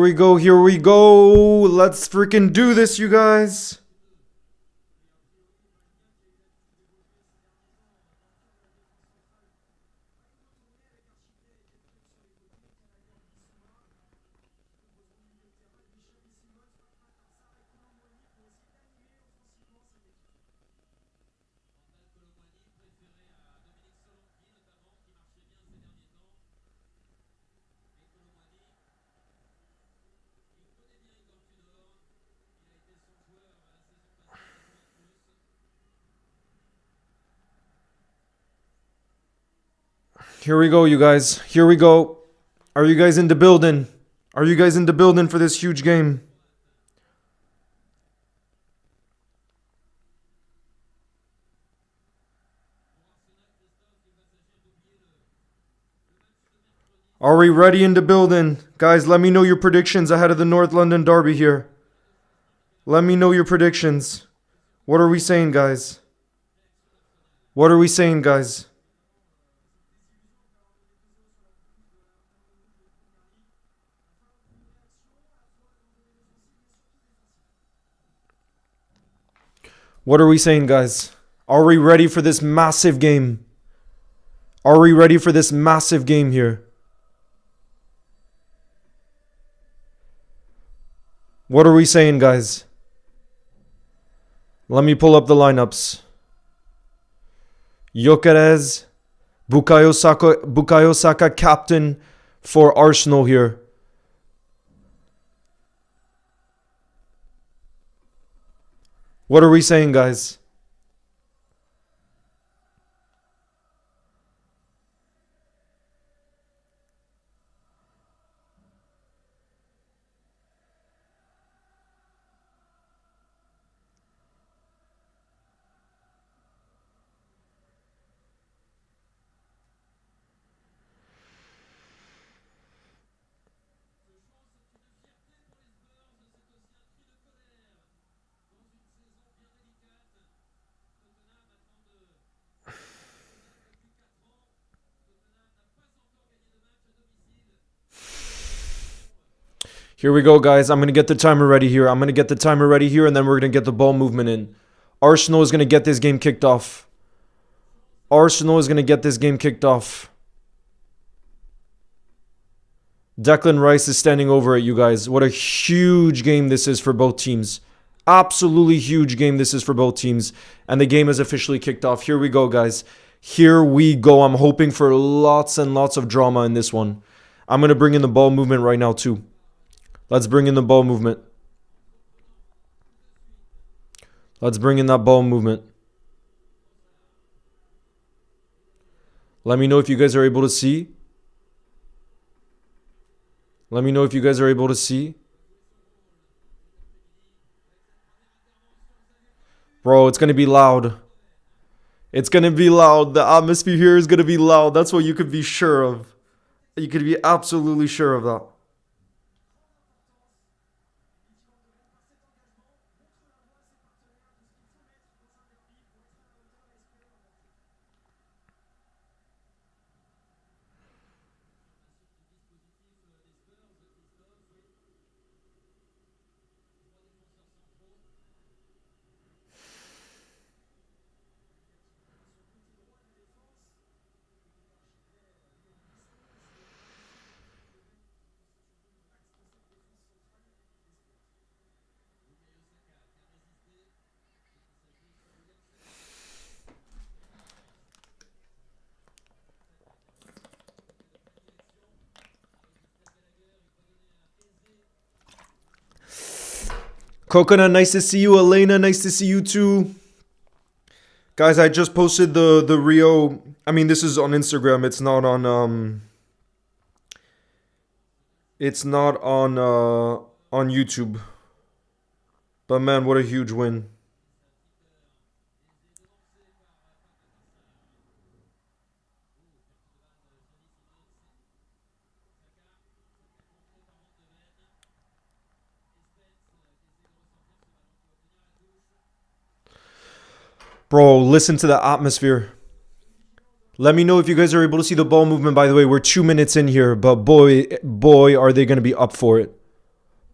we go. Here we go. Let's freaking do this, you guys. Here we go, you guys. Here we go. Are you guys in the building? Are you guys in the building for this huge game? Are we ready in the building? Guys, let me know your predictions ahead of the North London derby here. Let me know your predictions. What are we saying, guys? What are we saying, guys? What are we saying, guys? Are we ready for this massive game? Are we ready for this massive game here? What are we saying, guys? Let me pull up the lineups. Gyökeres, Bukayo Saka captain for Arsenal here. What are we saying, guys? Here we go, guys. I'm going to get the timer ready here. And then we're going to get the ball movement in. Arsenal is going to get this game kicked off. Declan Rice is standing over it, you guys. What a huge game this is for both teams. Absolutely huge game this is for both teams. And the game is officially kicked off. Here we go, guys. Here we go. I'm hoping for lots and lots of drama in this one. I'm going to bring in the ball movement right now, too. Let's bring in the ball movement. Let's bring in that ball movement. Let me know if you guys are able to see. Let me know if you guys are able to see. Bro, it's going to be loud. It's going to be loud. The atmosphere here is going to be loud. That's what you could be sure of. You could be absolutely sure of that. Coconut, nice to see you. Elena, nice to see you too. Guys, I just posted the Rio. I mean, this is on Instagram. It's not on on YouTube. But man, what a huge win. Bro, listen to the atmosphere. Let me know if you guys are able to see the ball movement, by the way. We're 2 minutes in here, but boy, are they going to be up for it.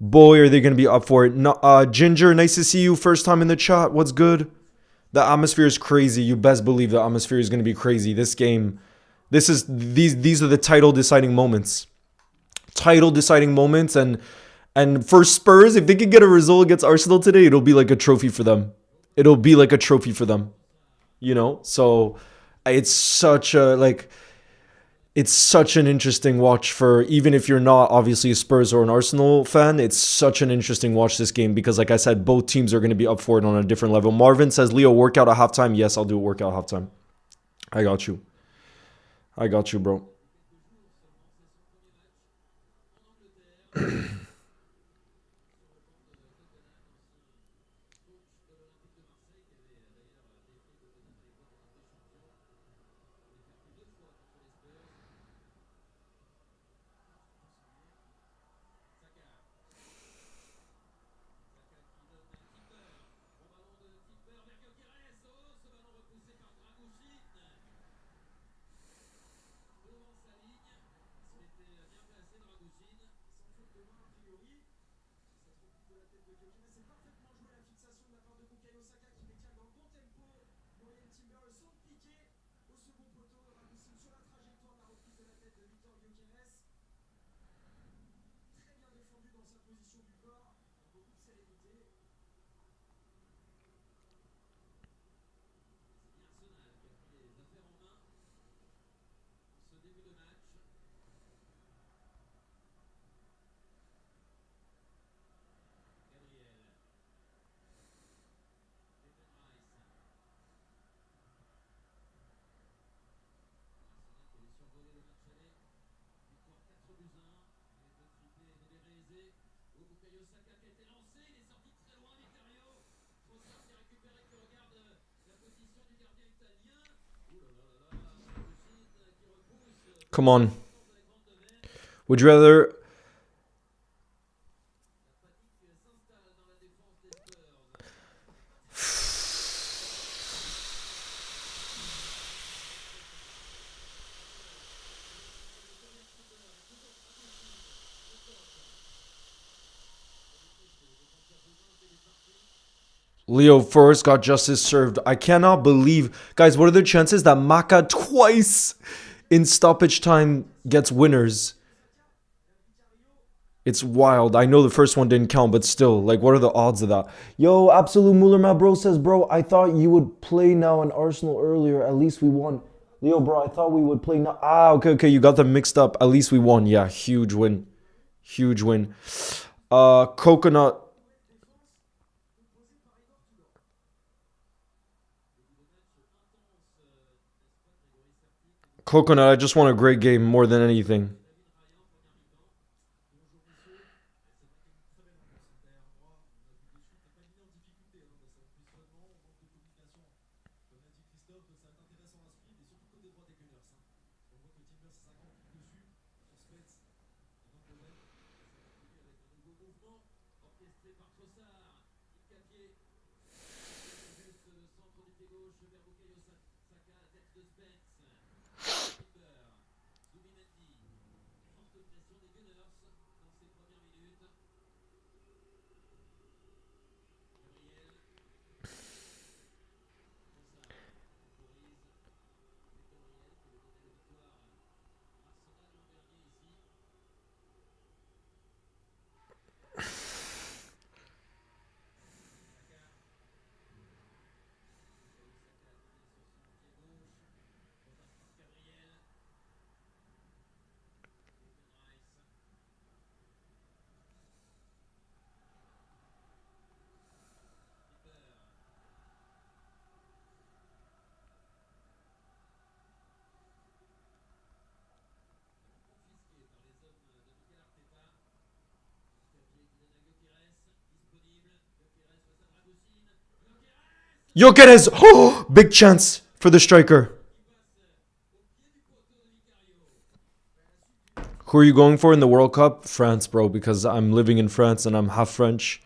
Boy, are they going to be up for it. No, Ginger, nice to see you. First time in the chat. What's good? The atmosphere is crazy. You best believe the atmosphere is going to be crazy. This game, these are the title deciding moments. Title deciding moments, and for Spurs, if they could get a result against Arsenal today, it'll be like a trophy for them. It'll be like a trophy for them. So it's such a it's such an interesting watch for, even if you're not obviously a Spurs or an Arsenal fan, it's such an interesting watch this game because, like I said, both teams are going to be up for it on a different level. Marvin says, Leo, workout at halftime. Yes, I'll do a workout at halftime. I got you. I got you, bro. Come on. Would you rather... Leo first got justice served. I cannot believe... Guys, what are the chances that Maka twice in stoppage time gets winners? It's wild. I know the first one didn't count, but still, what are the odds of that? Yo, Absolute Muller, bro, says, bro, I thought you would play now in Arsenal earlier. At least we won. Leo, bro, I thought we would play now. Okay, you got them mixed up. At least we won. Yeah, huge win. Huge win. Coconut. Coconut, I just want a great game more than anything. Gyökeres! Oh, big chance for the striker. Who are you going for in the World Cup? France, bro, because I'm living in France and I'm half French.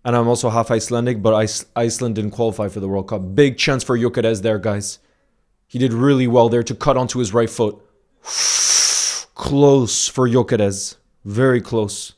And I'm also half Icelandic, but Iceland didn't qualify for the World Cup. Big chance for Gyökeres there, guys. He did really well there to cut onto his right foot. Close for Gyökeres. Very close.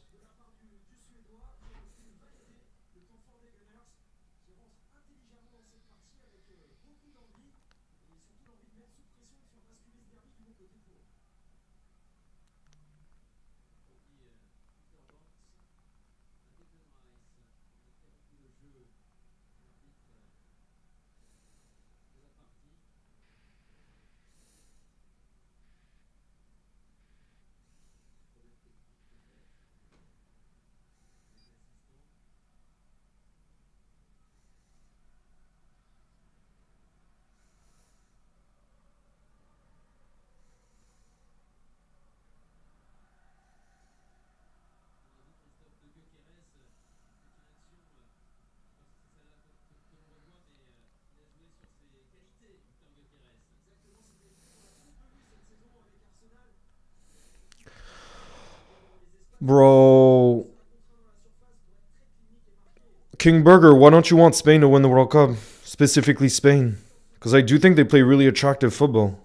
Bro. King Burger, why don't you want Spain to win the World Cup? Specifically Spain. Because I do think they play really attractive football.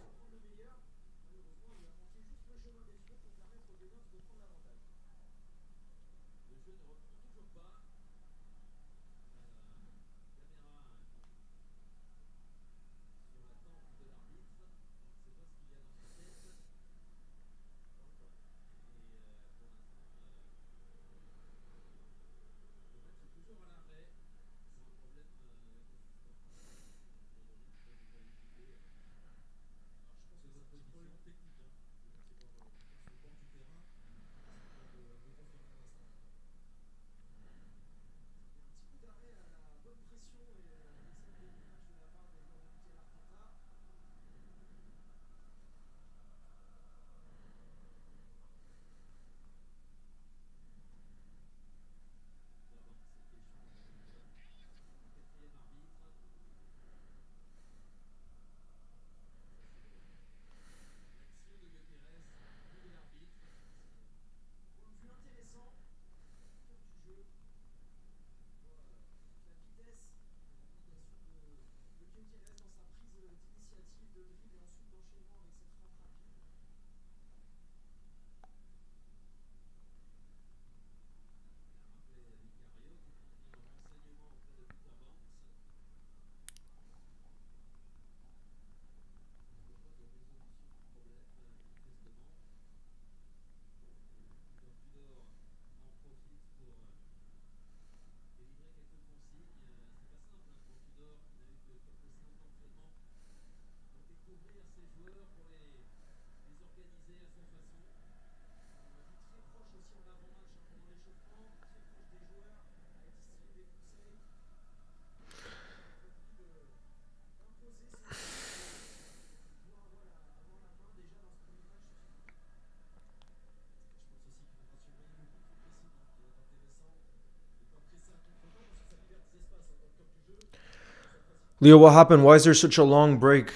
Leo, what happened? Why is there such a long break?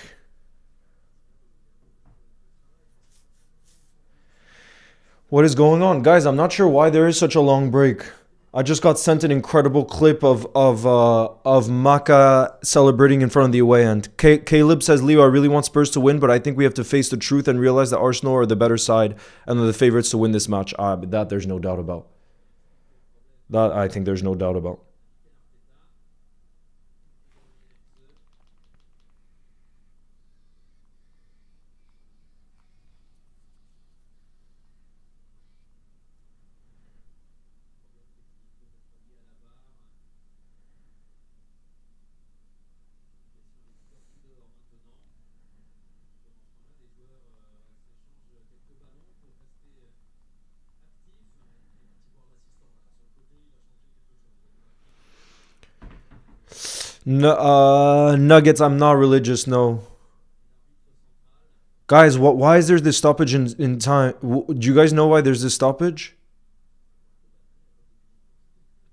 What is going on? Guys, I'm not sure why there is such a long break. I just got sent an incredible clip of Maka celebrating in front of the away end. Caleb says, Leo, I really want Spurs to win, but I think we have to face the truth and realize that Arsenal are the better side and they're the favorites to win this match. But that there's no doubt about. That I think there's no doubt about. No, Nuggets, I'm not religious, no. Guys, why is there this stoppage in time? Do you guys know why there's this stoppage?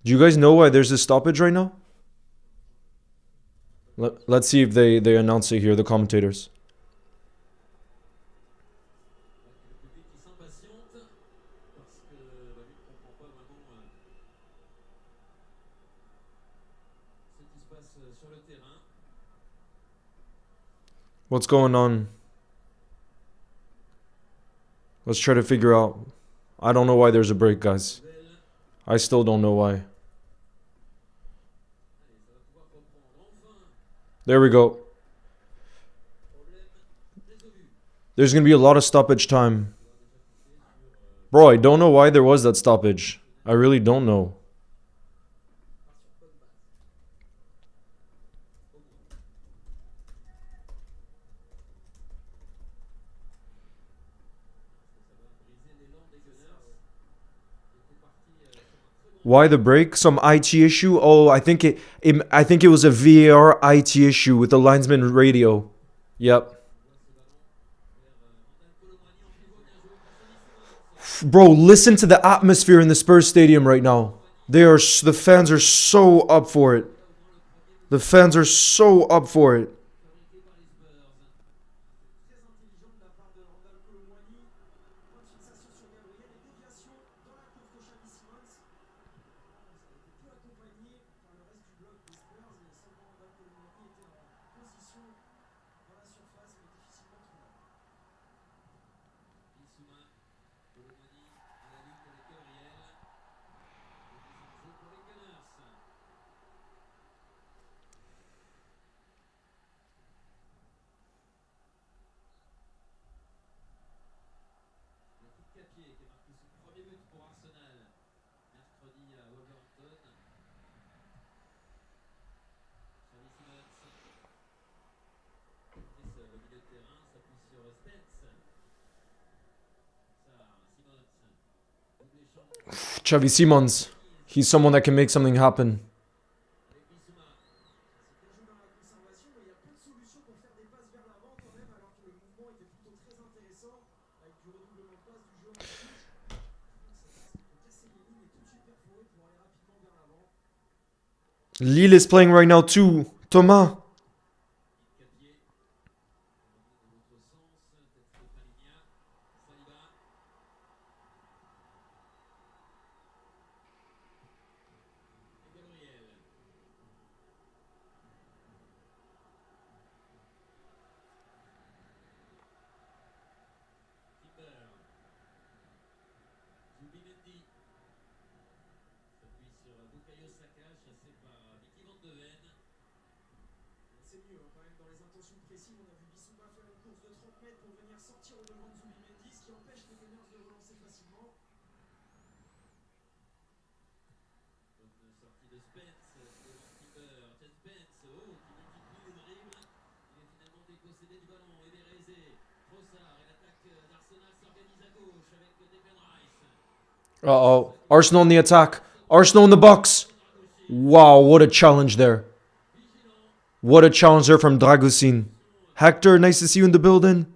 Do you guys know why there's this stoppage right now? Let's see if they announce it here, the commentators. What's going on? Let's try to figure out. I don't know why there's a break, guys. I still don't know why. There we go. There's going to be a lot of stoppage time. Bro, I don't know why there was that stoppage. I really don't know. Why the break? Some IT issue? Oh, I think it was a VAR IT issue with the linesman radio. Yep. Bro, listen to the atmosphere in the Spurs stadium right now. The fans are so up for it. The fans are so up for it. Xavi Simons. He's someone that can make something happen. Lille is playing right now too. Thomas. Uh-oh. Arsenal in the attack. Arsenal in the box. Wow, what a challenge there. What a challenge there from Dragusin. Hector, nice to see you in the building.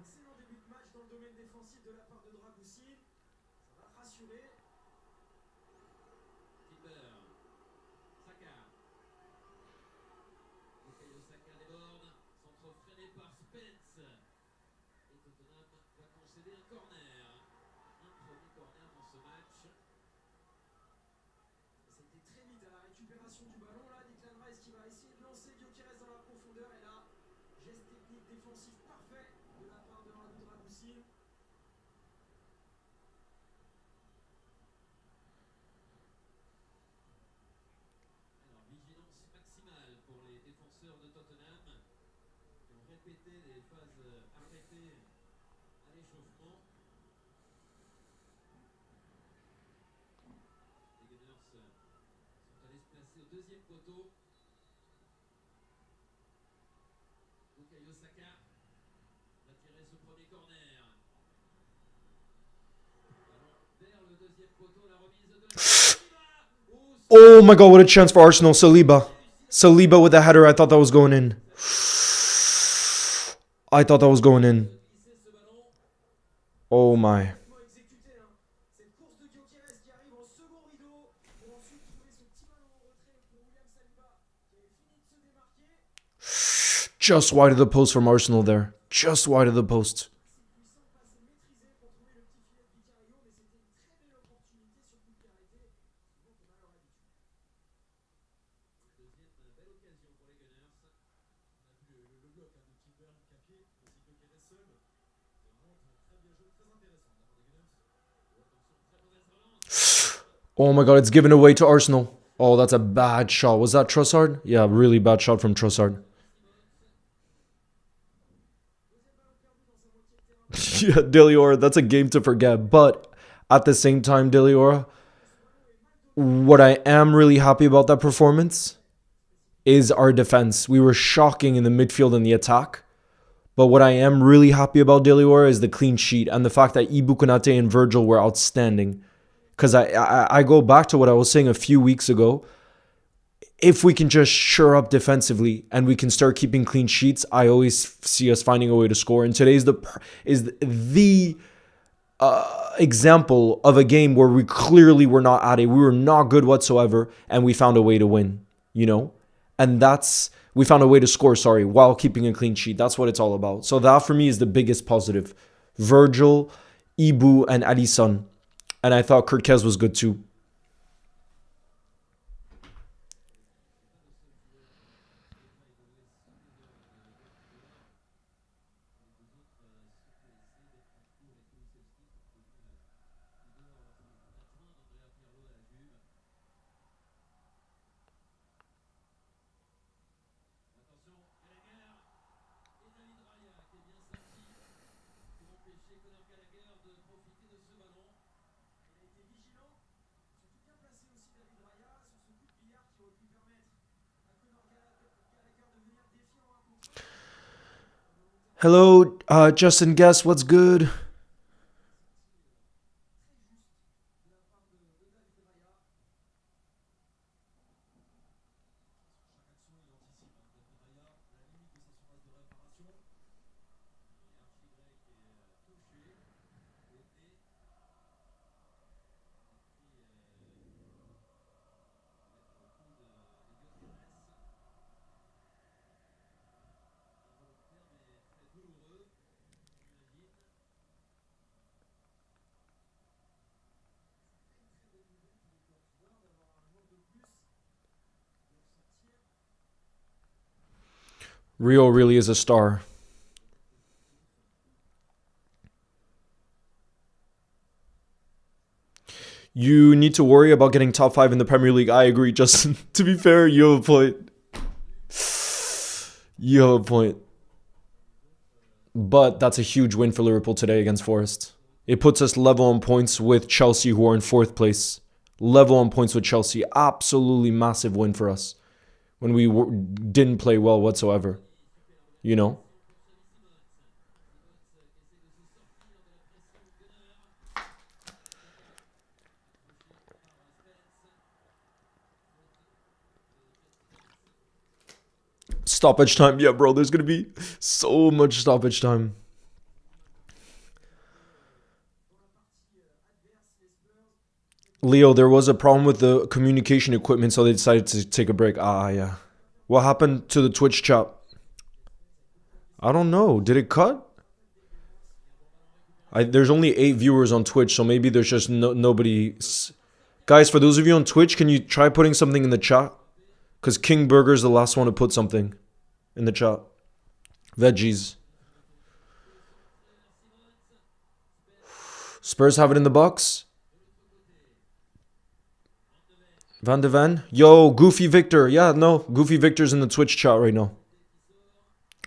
Oh my god, what a chance for Arsenal. Saliba. Saliba with the header. I thought that was going in. I thought that was going in. Oh my. Just wide of the post from Arsenal there. Just wide of the post. Oh my god, it's given away to Arsenal. Oh, that's a bad shot. Was that Trossard? Yeah, really bad shot from Trossard. Yeah, Deliora, that's a game to forget. But at the same time, Deliora, what I am really happy about that performance is our defense. We were shocking in the midfield and the attack. But what I am really happy about Deliora is the clean sheet and the fact that Ibu Konate and Virgil were outstanding. Because I go back to what I was saying a few weeks ago. If we can just shore up defensively and we can start keeping clean sheets, I always see us finding a way to score. And today's the example of a game where we clearly were not at it. We were not good whatsoever, and we found a way to win. You know, and we found a way to score. Sorry, while keeping a clean sheet. That's what it's all about. So that for me is the biggest positive. Virgil, Ibu, and Alisson. And I thought Kirkez was good too. Hello, Justin Guest, what's good? Rio really is a star. You need to worry about getting top 5 in the Premier League. I agree, Justin. To be fair, you have a point. You have a point. But that's a huge win for Liverpool today against Forest. It puts us level on points with Chelsea, who are in 4th place. Level on points with Chelsea. Absolutely massive win for us when we didn't play well whatsoever. You know? Stoppage time. Yeah, bro, there's going to be so much stoppage time. Leo, there was a problem with the communication equipment, so they decided to take a break. Yeah. What happened to the Twitch chat? I don't know. Did it cut? There's only 8 viewers on Twitch, so maybe there's just nobody. Guys, for those of you on Twitch, can you try putting something in the chat? Because King Burger's the last one to put something in the chat. Veggies. Spurs have it in the box. Van de Ven. Yo, Goofy Victor. Yeah, no. Goofy Victor's in the Twitch chat right now.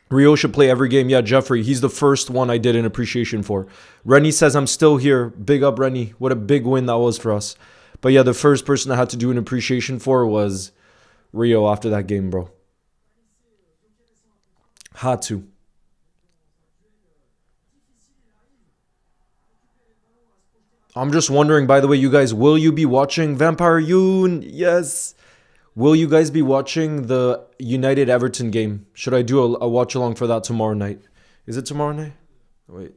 Rio should play every game. Yeah, Jeffrey. He's the first one I did an appreciation for. Rennie says, I'm still here. Big up, Rennie. What a big win that was for us. But yeah, the first person I had to do an appreciation for was Rio after that game, bro. Had to. I'm just wondering, by the way, you guys, will you be watching Vampire Yoon? Yes. Will you guys be watching the United Everton game? Should I do a watch along for that tomorrow night? Is it tomorrow night? Wait.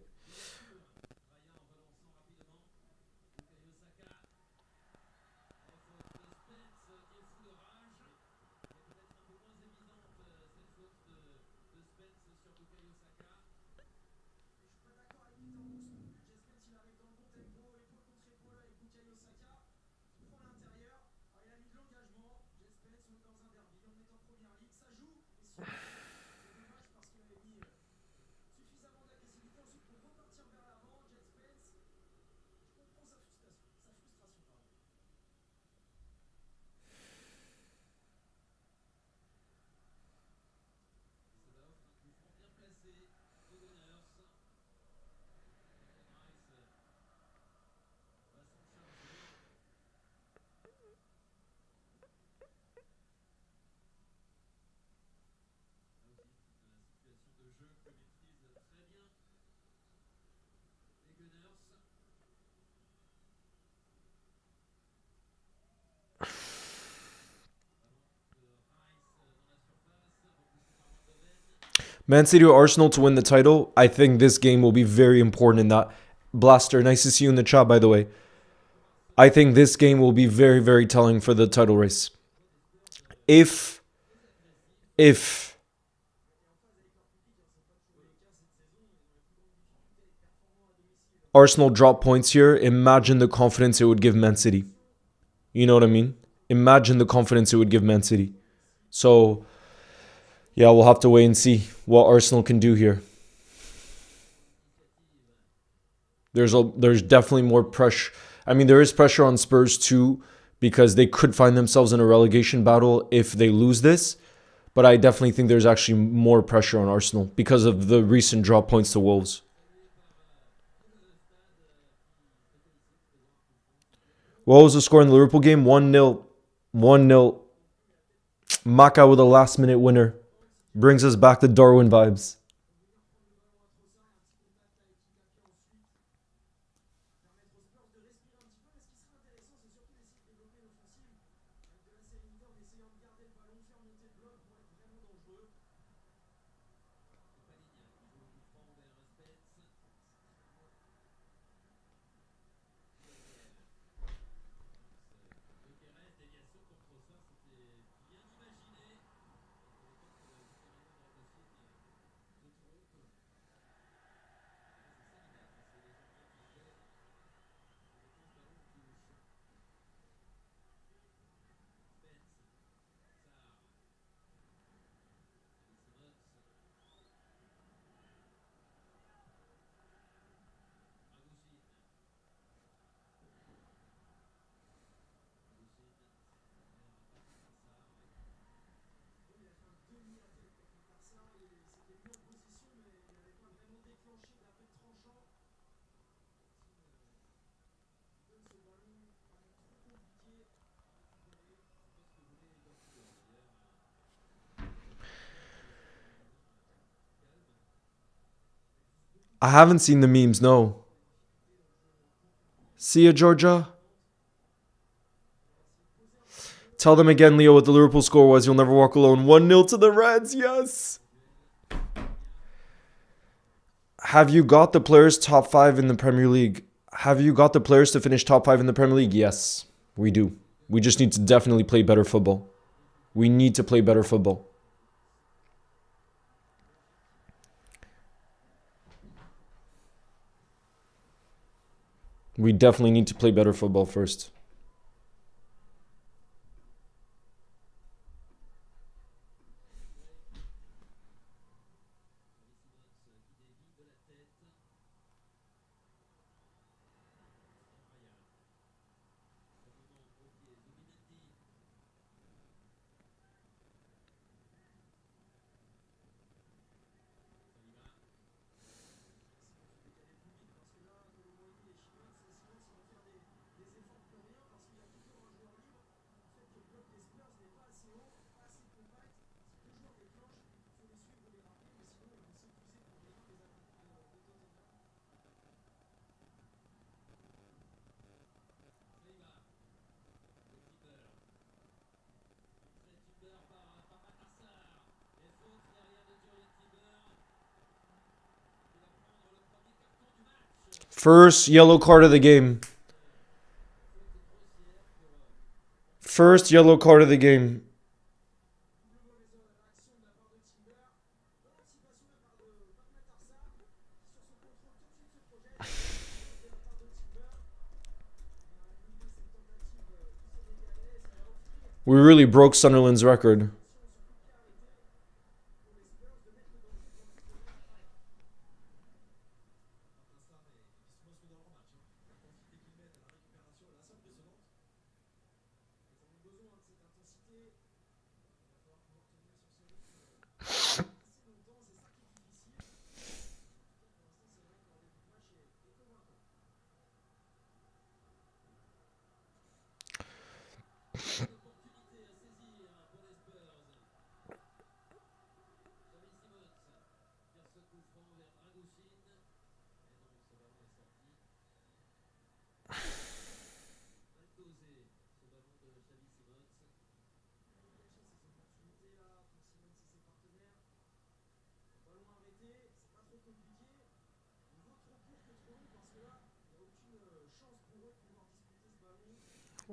Man City or Arsenal to win the title. I think this game will be very important in that. Blaster, nice to see you in the chat, by the way. I think this game will be very, very telling for the title race. If Arsenal drop points here, imagine the confidence it would give Man City. You know what I mean? Imagine the confidence it would give Man City. So, yeah, we'll have to wait and see what Arsenal can do here. There's definitely more pressure. I mean, there is pressure on Spurs too, because they could find themselves in a relegation battle if they lose this. But I definitely think there's actually more pressure on Arsenal because of the recent drop points to Wolves. What was the score in the Liverpool game? 1-0. 1-0. Maka with a last minute winner. Brings us back to Darwin vibes. I haven't seen the memes, no. See ya, Georgia. Tell them again, Leo, what the Liverpool score was. You'll never walk alone. 1-0 to the Reds, yes. Have you got the players top 5 in the Premier League? Have you got the players to finish top 5 in the Premier League? Yes, we do. We just need to definitely play better football. We need to play better football. We definitely need to play better football first. First yellow card of the game. First yellow card of the game. We really broke Sunderland's record.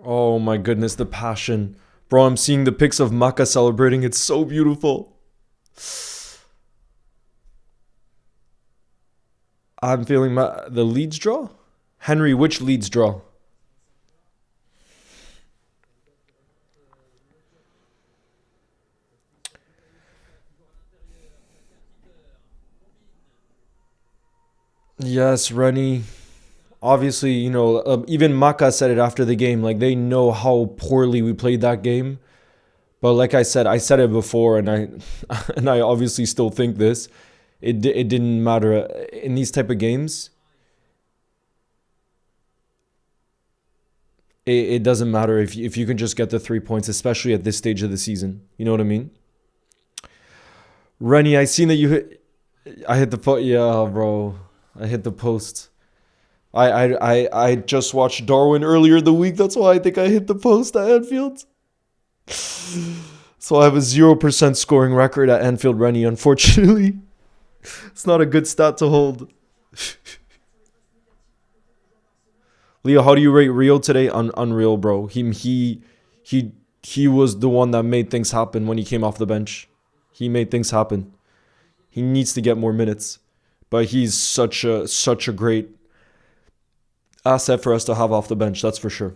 Oh my goodness, the passion. Bro, I'm seeing the pics of Maka celebrating. It's so beautiful. I'm feeling the Leeds draw? Henry, which Leeds draw? Yes, Rennie. Obviously, even Maka said it after the game. Like, they know how poorly we played that game. But like I said it before, and I and I obviously still think this. It didn't matter in these type of games. It doesn't matter if you can just get the 3 points, especially at this stage of the season. You know what I mean? Rennie, I seen that you hit. I hit the post. Yeah, bro. I hit the post. I just watched Darwin earlier the week. That's why I think I hit the post at Anfield. So I have a 0% scoring record at Anfield, Rennie. Unfortunately, it's not a good stat to hold. Leo, how do you rate Rio today? Unreal, bro. He was the one that made things happen when he came off the bench. He made things happen. He needs to get more minutes, but he's such a great asset for us to have off the bench. That's for sure.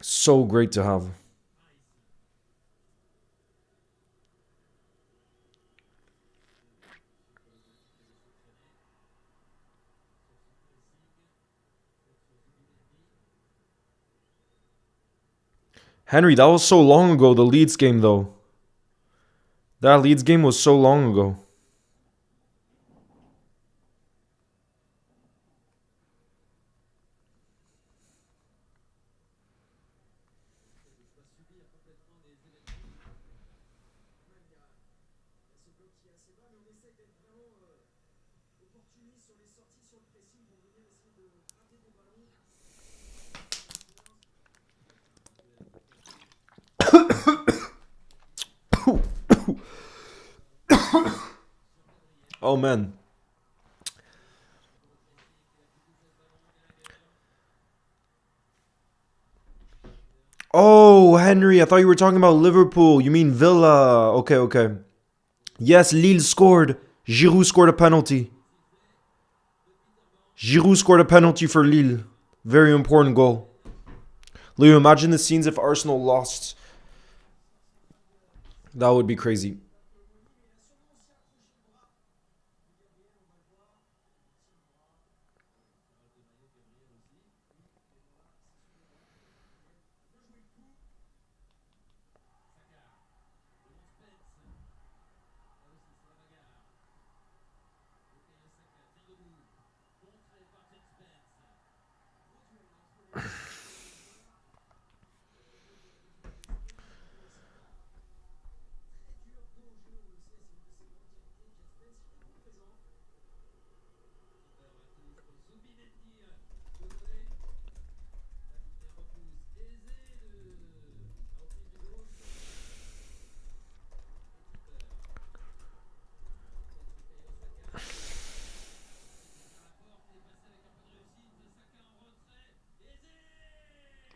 So great to have. Henry, that was so long ago. The Leeds game, though. That Leeds game was so long ago. Oh man. Oh, Henry, I thought you were talking about Liverpool. You mean Villa. Okay, okay. Yes, Lille scored. Giroud scored a penalty. Giroud scored a penalty for Lille. Very important goal. Leo, imagine the scenes if Arsenal lost. That would be crazy.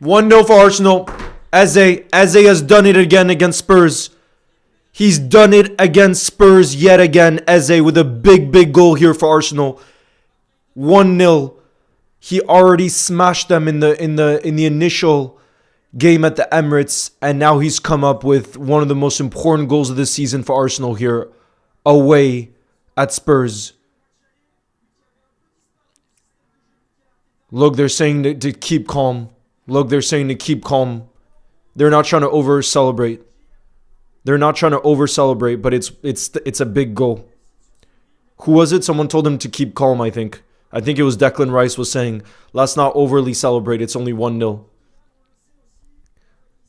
One 0 for Arsenal. Eze has done it again against Spurs. He's done it against Spurs yet again. Eze with a big goal here for Arsenal. 1-0. He already smashed them in the initial game at the Emirates, and now he's come up with one of the most important goals of the season for Arsenal here, away at Spurs. Look, they're saying to keep calm. Look, they're saying to keep calm. They're not trying to over-celebrate. They're not trying to over-celebrate, but it's a big goal. Who was it? Someone told him to keep calm, I think. I think it was Declan Rice was saying, let's not overly celebrate. It's only 1-0.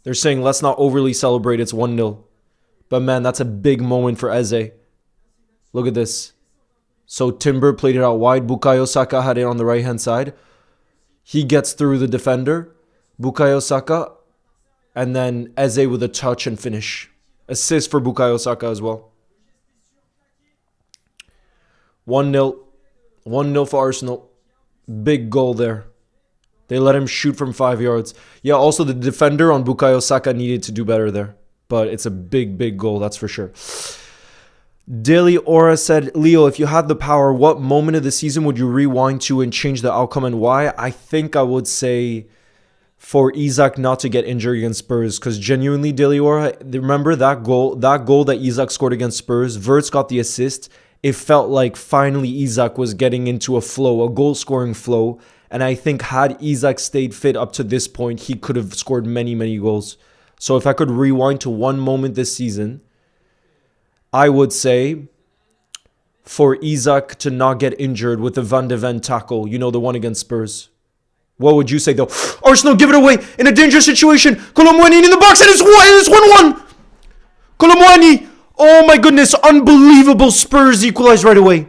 They're saying, let's not overly celebrate. It's 1-0. But man, that's a big moment for Eze. Look at this. So Timber played it out wide. Bukayo Saka had it on the right-hand side. He gets through the defender. Bukayo Saka. And then Eze with a touch and finish. Assist for Bukayo Saka as well. 1-0. 1-0 for Arsenal. Big goal there. They let him shoot from 5 yards. Yeah, also the defender on Bukayo Saka needed to do better there. But it's a big goal, that's for sure. Daily Aura said, Leo, if you had the power, what moment of the season would you rewind to and change the outcome and why? I think I would say for Isak not to get injured against Spurs. Because genuinely, Daily Aura, remember that goal that Isak scored against Spurs? Verts got the assist. It felt like finally Isak was getting into a flow, a goal-scoring flow. And I think had Isak stayed fit up to this point, he could have scored many goals. So if I could rewind to one moment this season, I would say for Isak to not get injured with the Van de Ven tackle, you know, the one against Spurs. What would you say though? Arsenal give it away in a dangerous situation. Kolo Muani in the box and it's 1-1. Kolo Muani. Oh my goodness, unbelievable. Spurs equalize right away.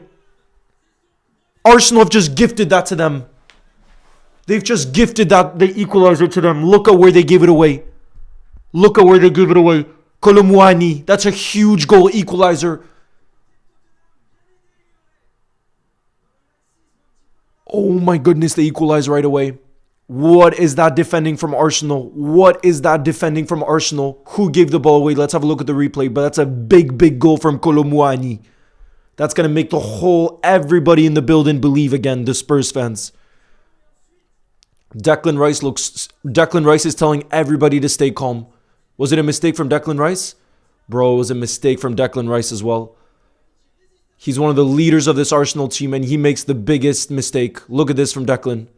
Arsenal have just gifted that to them. They've just gifted that, the equalizer to them. Look at where they gave it away. Look at where they gave it away. Kolo Muani. That's a huge goal, equalizer. Oh my goodness, they equalize right away. What is that defending from Arsenal? What is that defending from Arsenal? Who gave the ball away? Let's have a look at the replay. But that's a big goal from Kolo Muani. That's going to make everybody in the building believe again, the Spurs fans. Declan Rice is telling everybody to stay calm. Was it a mistake from Declan Rice? Bro, it was a mistake from Declan Rice as well. He's one of the leaders of this Arsenal team and he makes the biggest mistake. Look at this from Declan.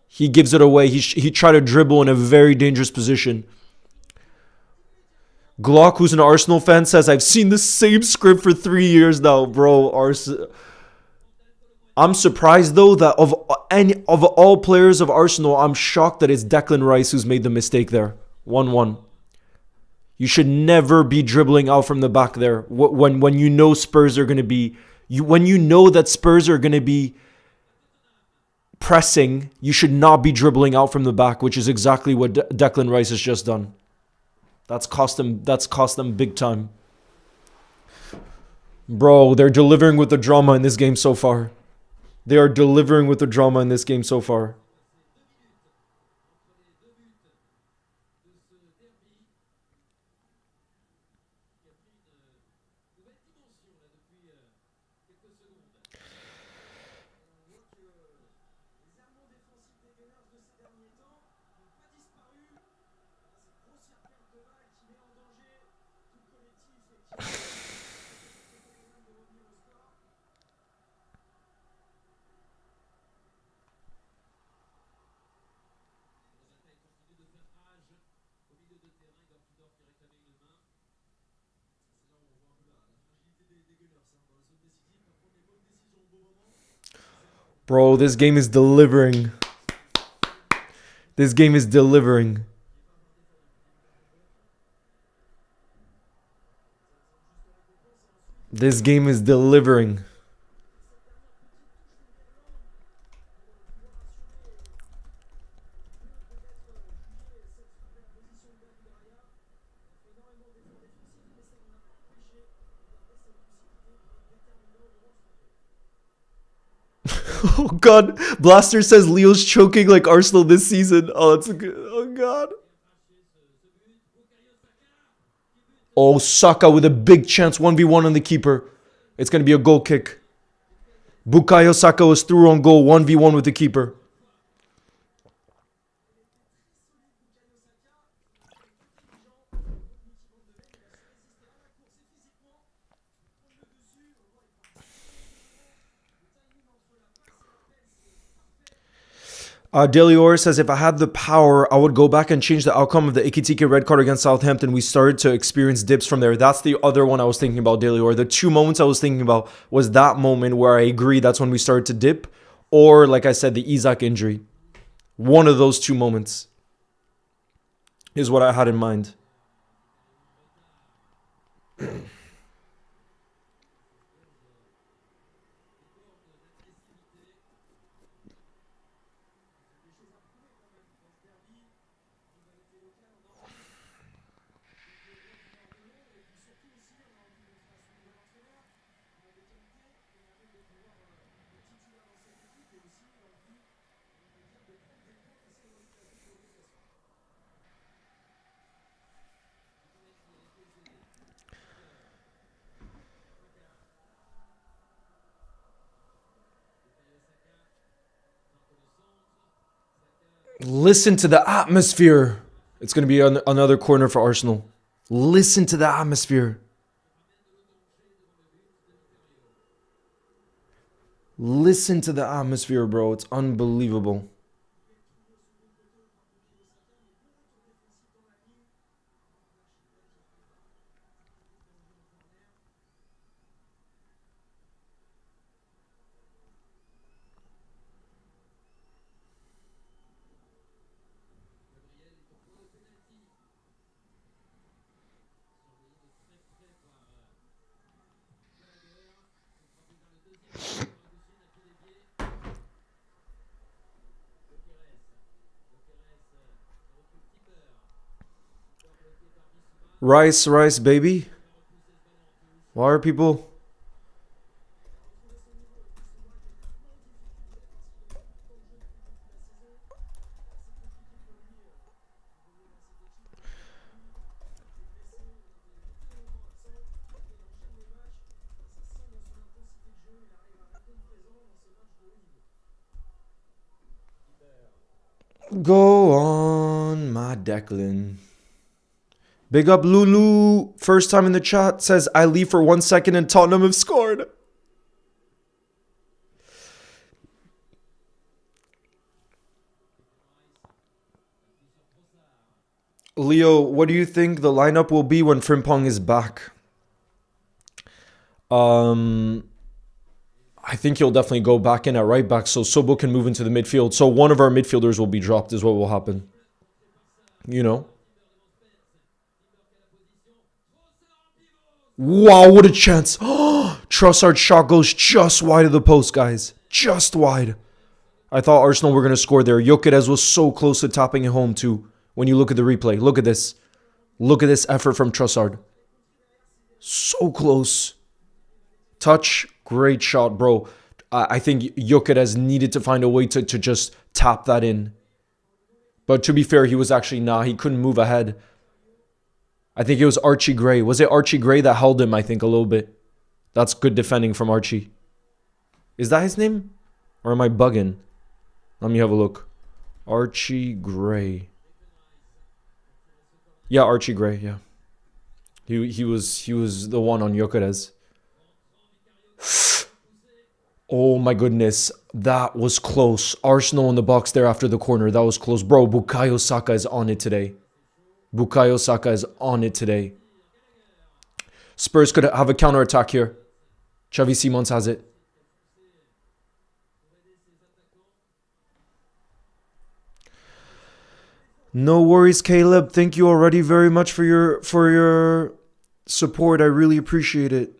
He gives it away. He tried to dribble in a very dangerous position. Glock, who's an Arsenal fan, says, I've seen the same script for 3 years now, bro. I'm surprised, though, that of all players of Arsenal, I'm shocked that it's Declan Rice who's made the mistake there. 1-1. You should never be dribbling out from the back there when you know Spurs are going to be When you know that Spurs are going to be pressing, you should not be dribbling out from the back, which is exactly what Declan Rice has just done. That's cost them big time. Bro, they're delivering with the drama in this game so far. They are delivering with the drama in this game so far. Bro, this game is delivering. This game is delivering. This game is delivering. Oh god, Blaster says Leo's choking like Arsenal this season. Oh, that's a good. Oh god. Oh, Saka with a big chance, 1v1 on the keeper. It's going to be a goal kick. Bukayo Saka was through on goal, 1v1 with the keeper. Delior says, if I had the power, I would go back and change the outcome of the Ikitike red card against Southampton. We started to experience dips from there. That's the other one I was thinking about, Delior. The two moments I was thinking about was that moment where I agree that's when we started to dip, or, like I said, the Isak injury. One of those two moments is what I had in mind. Listen to the atmosphere. It's going to be another corner for Arsenal. Listen to the atmosphere. Listen to the atmosphere, bro. It's unbelievable. Rice, baby. Why are people... Go on, my Declan. Big up Lulu. First time in the chat. Says, I leave for 1 second and Tottenham have scored. Leo, what do you think the lineup will be when Frimpong is back? I think he'll definitely go back in at right back so Sobo can move into the midfield. So one of our midfielders will be dropped is what will happen. You know? Wow, what a chance. Trossard's shot goes just wide of the post, guys. Just wide. I thought Arsenal were going to score there. Gyökeres was so close to topping it home too. When you look at the replay. Look at this. Look at this effort from Trossard. So close. Touch. Great shot, bro. I think Gyökeres needed to find a way to just tap that in. But to be fair, he was actually he couldn't move ahead. I think it was Archie Gray. Was it Archie Gray that held him, I think, a little bit? That's good defending from Archie. Is that his name? Or am I bugging? Let me have a look. Archie Gray. Yeah, Archie Gray, yeah. He was the one on Gyökeres. Oh my goodness. That was close. Arsenal in the box there after the corner. That was close. Bro, Bukayo Saka is on it today. Bukayo Saka is on it today. Spurs could have a counter-attack here. Xavi Simons has it. No worries, Caleb. Thank you already very much for your support. I really appreciate it.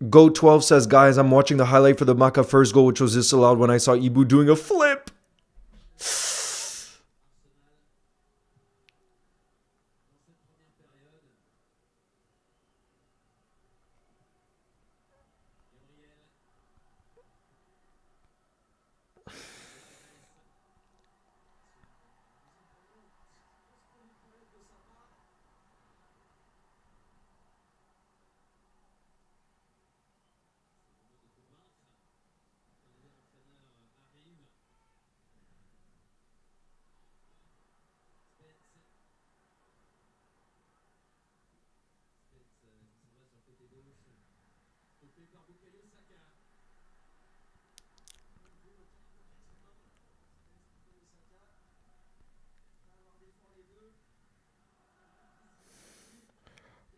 Go12 says, guys, I'm watching the highlight for the Maka first goal, which was disallowed when I saw Ibu doing a flip.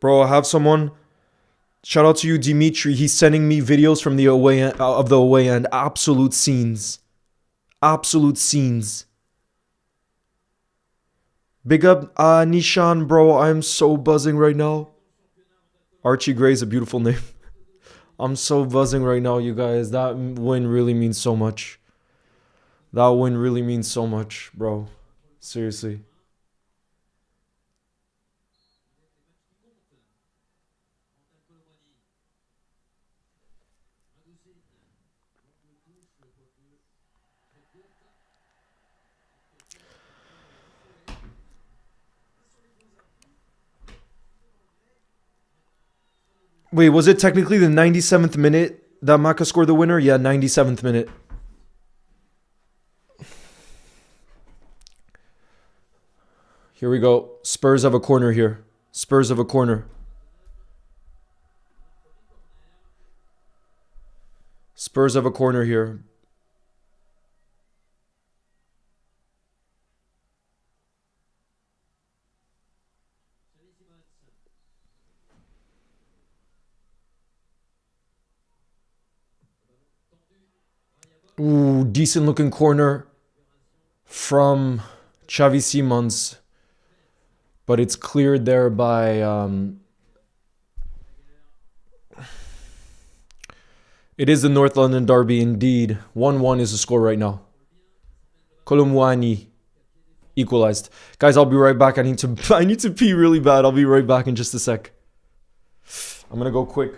Bro, I have someone. Shout out to you, Dimitri. He's sending me videos from the away end. Absolute scenes. Absolute scenes. Big up Nishan, bro. I'm so buzzing right now. Archie Gray is a beautiful name. I'm so buzzing right now, you guys. That win really means so much. That win really means so much, bro. Seriously. Wait, was it technically the 97th minute that Maka scored the winner? Yeah, 97th minute. Here we go. Spurs have a corner here. Spurs have a corner. Spurs have a corner here. Ooh, decent looking corner from Xavi Simons. But it's cleared there by... It is the North London derby indeed. 1-1 is the score right now. Kolumwani equalized. Guys, I'll be right back. I need to pee really bad. I'll be right back in just a sec. I'm going to go quick.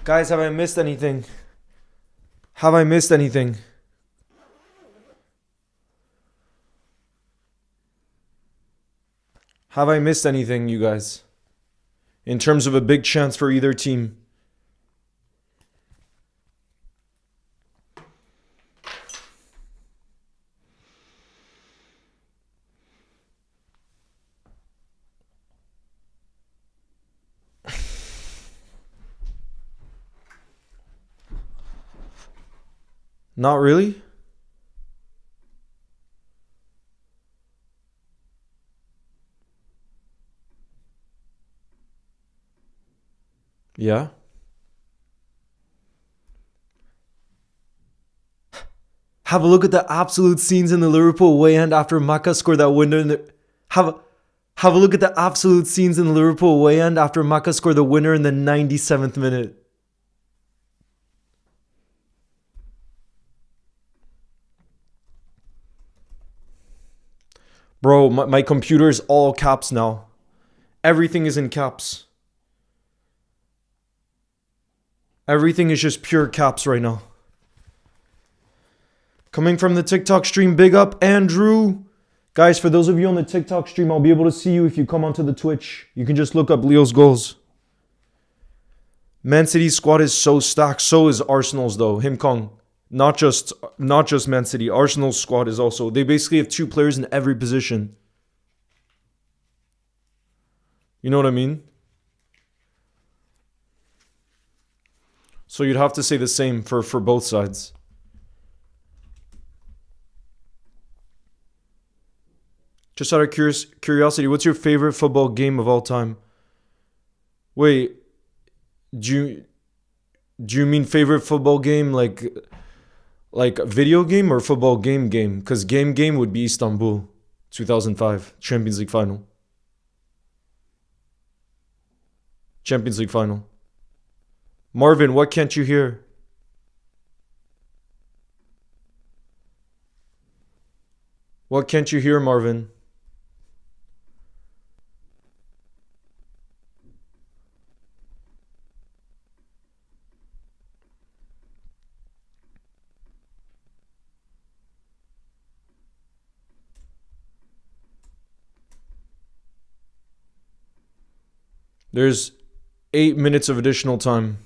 Guys, have I missed anything? Have I missed anything? Have I missed anything, you guys? In terms of a big chance for either team. Not really? Yeah. Have a look at the absolute scenes in the Liverpool away end after Maka scored that winner in the have have a look at the absolute scenes in the Liverpool away end after Maka scored the winner in the 97th minute. Bro, my computer is all caps now. Everything is in caps. Everything is just pure caps right now. Coming from the TikTok stream, big up Andrew. Guys, for those of you on the TikTok stream, I'll be able to see you if you come onto the Twitch. You can just look up Leo's goals. Man City's squad is so stacked. So is Arsenal's though. Him Kong. Not just Man City. Arsenal's squad is also. They basically have 2 players in every position. You know what I mean? So you'd have to say the same for both sides. Just out of curiosity, what's your favorite football game of all time? Wait, do you mean favorite football game like video game or football game? Because game would be Istanbul, 2005 Champions League final. Champions League final. Marvin, what can't you hear? What can't you hear, Marvin? There's 8 minutes of additional time.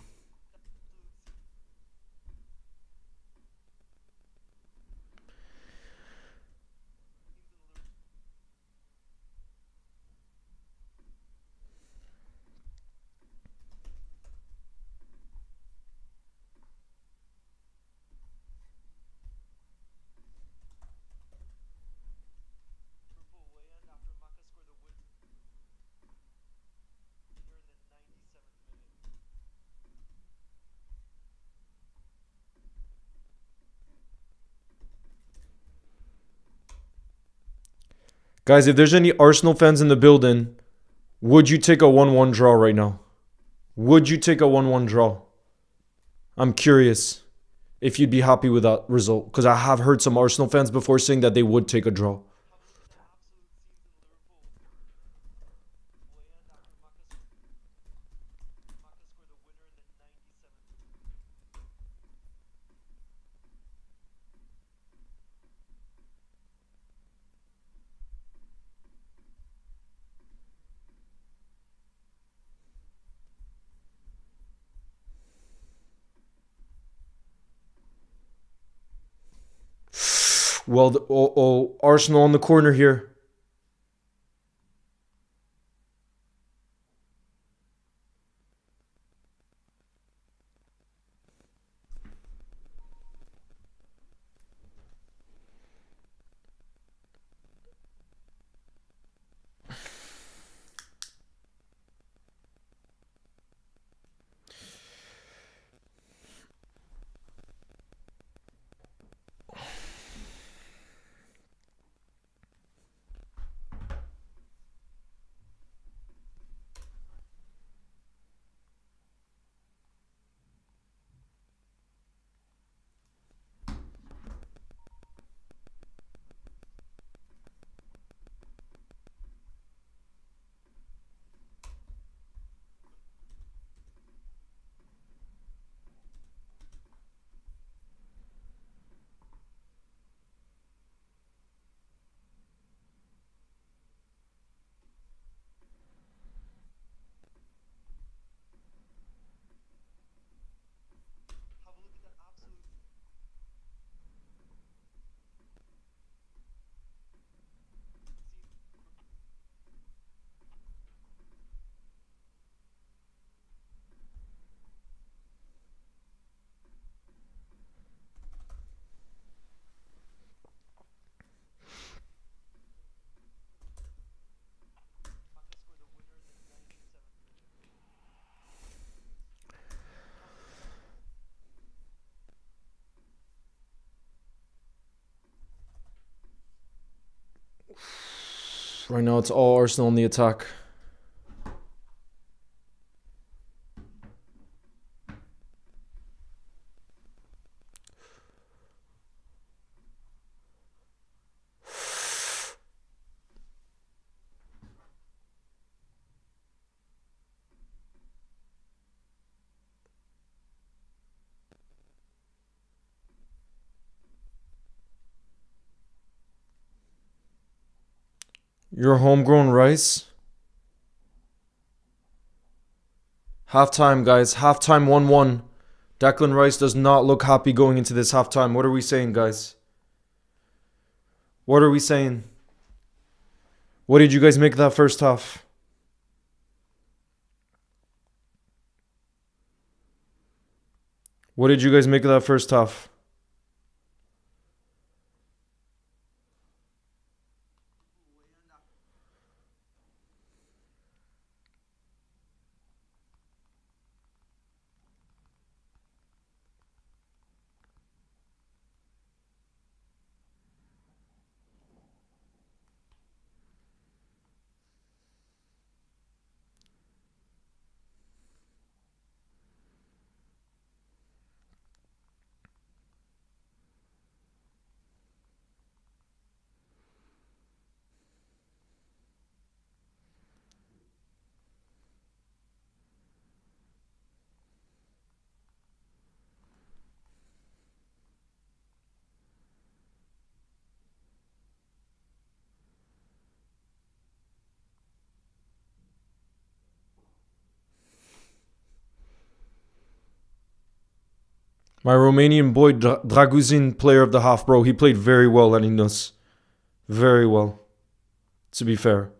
Guys, if there's any Arsenal fans in the building, would you take a 1-1 draw right now? Would you take a 1-1 draw? I'm curious if you'd be happy with that result. Because I have heard some Arsenal fans before saying that they would take a draw. Well, Arsenal on the corner here. Right now, it's all Arsenal on the attack. Your homegrown rice. Halftime, guys. Halftime 1-1. Declan Rice does not look happy going into this halftime. What are we saying, guys? What are we saying? What did you guys make of that first half? What did you guys make of that first half? My Romanian boy Draguzin, player of the half, bro. He played very well, Leninus. Very well. To be fair.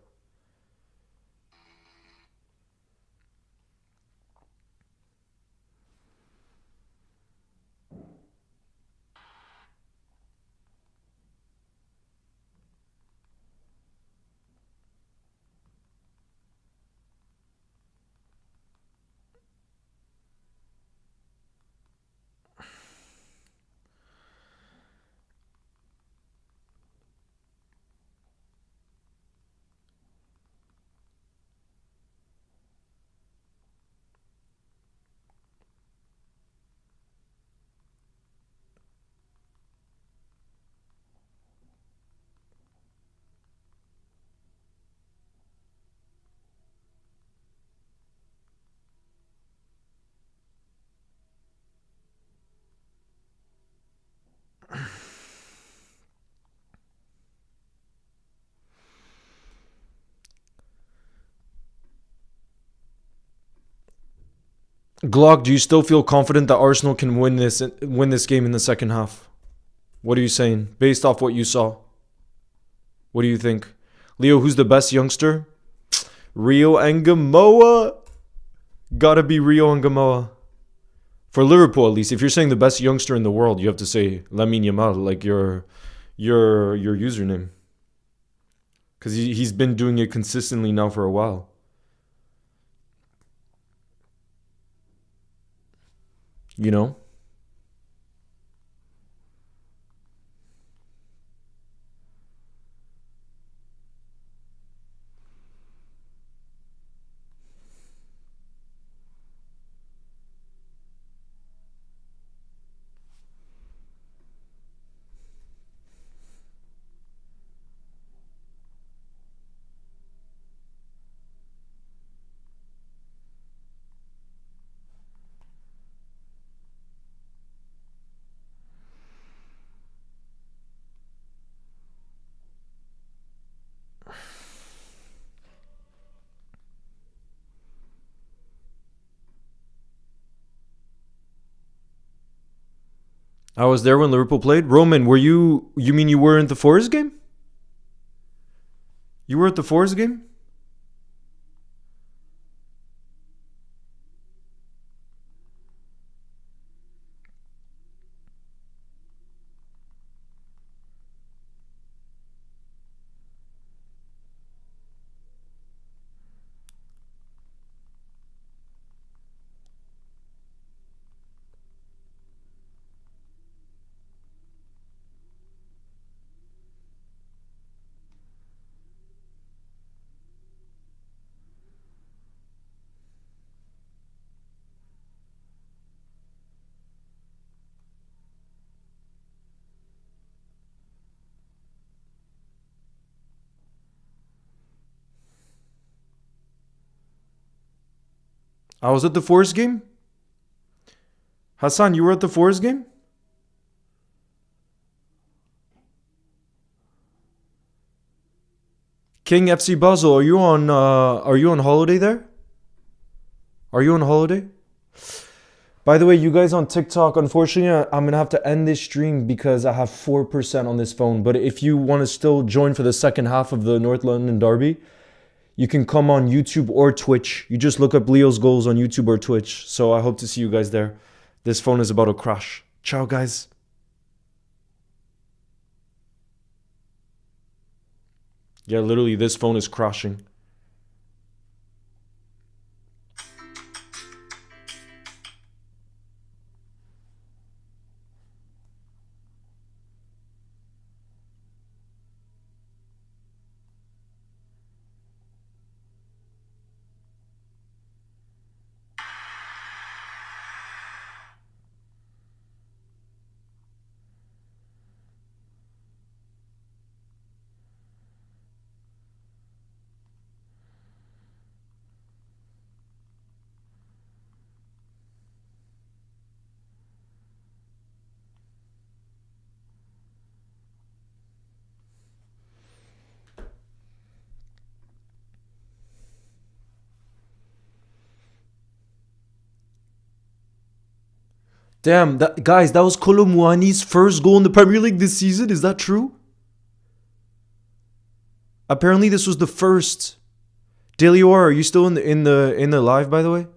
Glock, do you still feel confident that Arsenal can win this game in the second half? What are you saying? Based off what you saw. What do you think? Leo, who's the best youngster? Rio Angamoa. Gotta be Rio Angamoa. For Liverpool, at least. If you're saying the best youngster in the world, you have to say Lamine Yamal, like your username. Because he's been doing it consistently now for a while. You know? I was there when Liverpool played. Roman, were you mean you were in the Forest game? You were at the Forest game? I was at the Forest game? Hassan, you were at the Forest game? King FC Basel, are you on holiday there? Are you on holiday? By the way, you guys on TikTok, unfortunately, I'm gonna have to end this stream because I have 4% on this phone. But if you want to still join for the second half of the North London Derby, you can come on YouTube or Twitch. You just look up Leo's Goals on YouTube or Twitch. So I hope to see you guys there. This phone is about to crash. Ciao, guys. Yeah, literally, this phone is crashing. Damn, guys, that was Kolo Muani's first goal in the Premier League this season. Is that true? Apparently, this was the first. Delior, are you still in the live? By the way.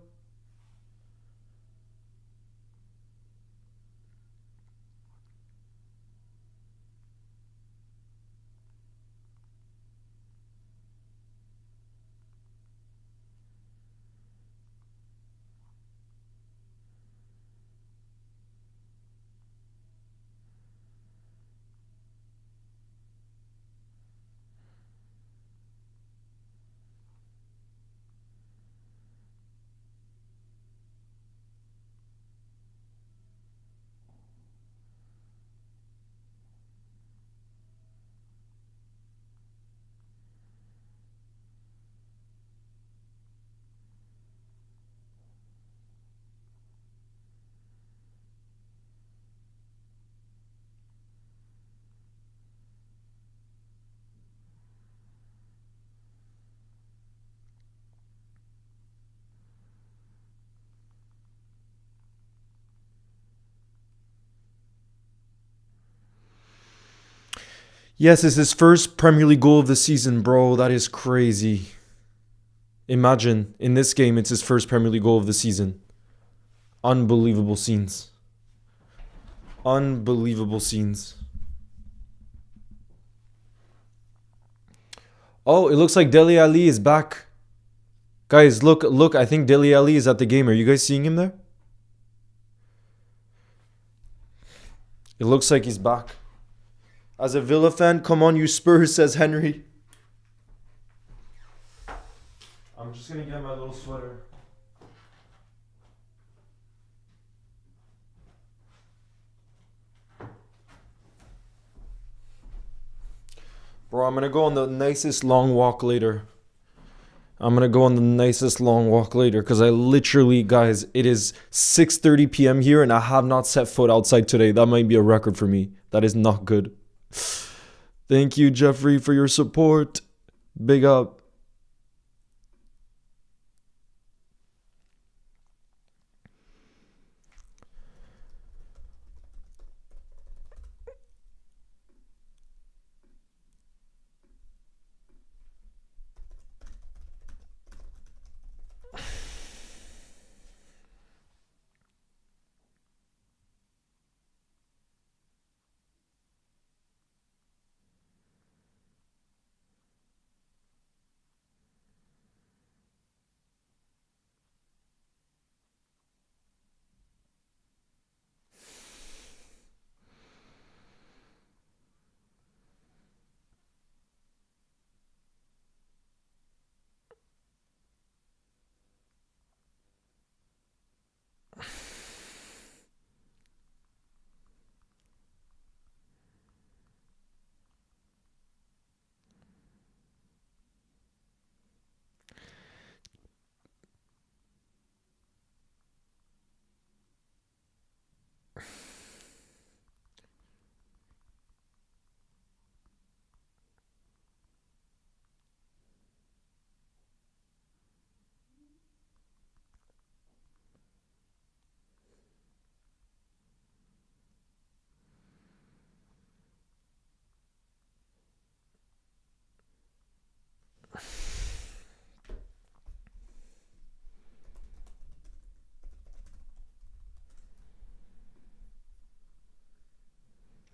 Yes, it's his first Premier League goal of the season, bro. That is crazy. Imagine, in this game, it's his first Premier League goal of the season. Unbelievable scenes. Unbelievable scenes. Oh, it looks like Dele Alli is back. Guys, look, I think Dele Alli is at the game. Are you guys seeing him there? It looks like he's back. As a Villa fan, come on, you Spurs, says Henry. I'm just gonna get my little sweater. Bro, I'm gonna go on the nicest long walk later. Because I literally, guys, it is 6:30 p.m. here and I have not set foot outside today. That might be a record for me. That is not good. Thank you, Jeffrey, for your support. Big up.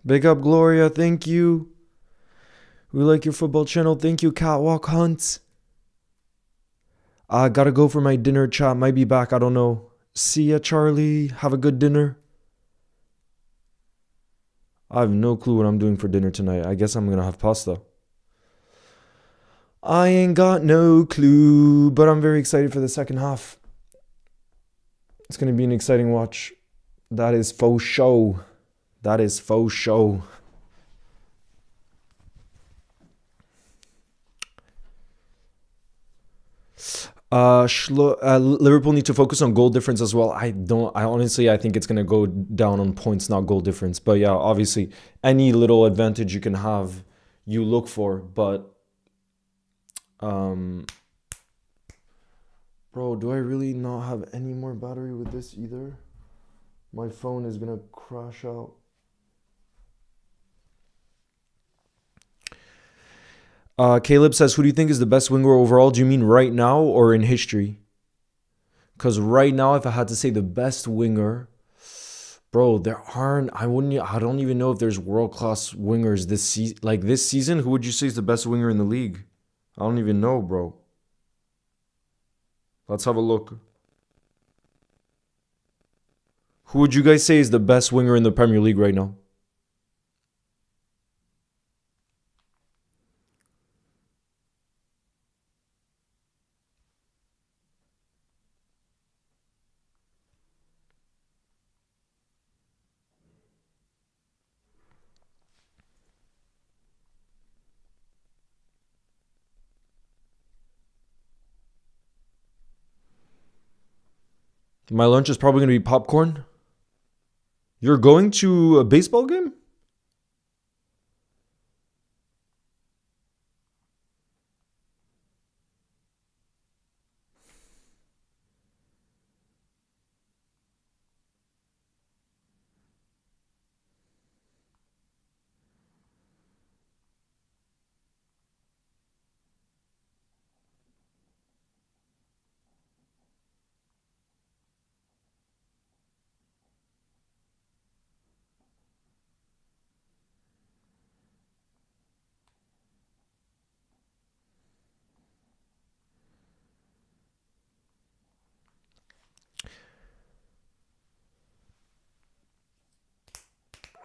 Big up, Gloria. Thank you. We like your football channel. Thank you, Catwalk Hunt. I gotta go for my dinner, chat. Might be back. I don't know. See ya, Charlie. Have a good dinner. I have no clue what I'm doing for dinner tonight. I guess I'm gonna have pasta. I ain't got no clue, but I'm very excited for the second half. It's gonna be an exciting watch. That is faux show. That is faux show. Liverpool need to focus on goal difference as well. I honestly think it's gonna go down on points, not goal difference. But yeah, obviously any little advantage you can have, you look for. But bro, do I really not have any more battery with this either? My phone is gonna crash out. Caleb says, who do you think is the best winger overall? Do you mean right now or in history? Because right now, if I had to say the best winger, bro, there aren't. I don't even know if there's world-class wingers this season. Like this season, who would you say is the best winger in the league? I don't even know, bro. Let's have a look. Who would you guys say is the best winger in the Premier League right now? My lunch is probably going to be popcorn. You're going to a baseball game?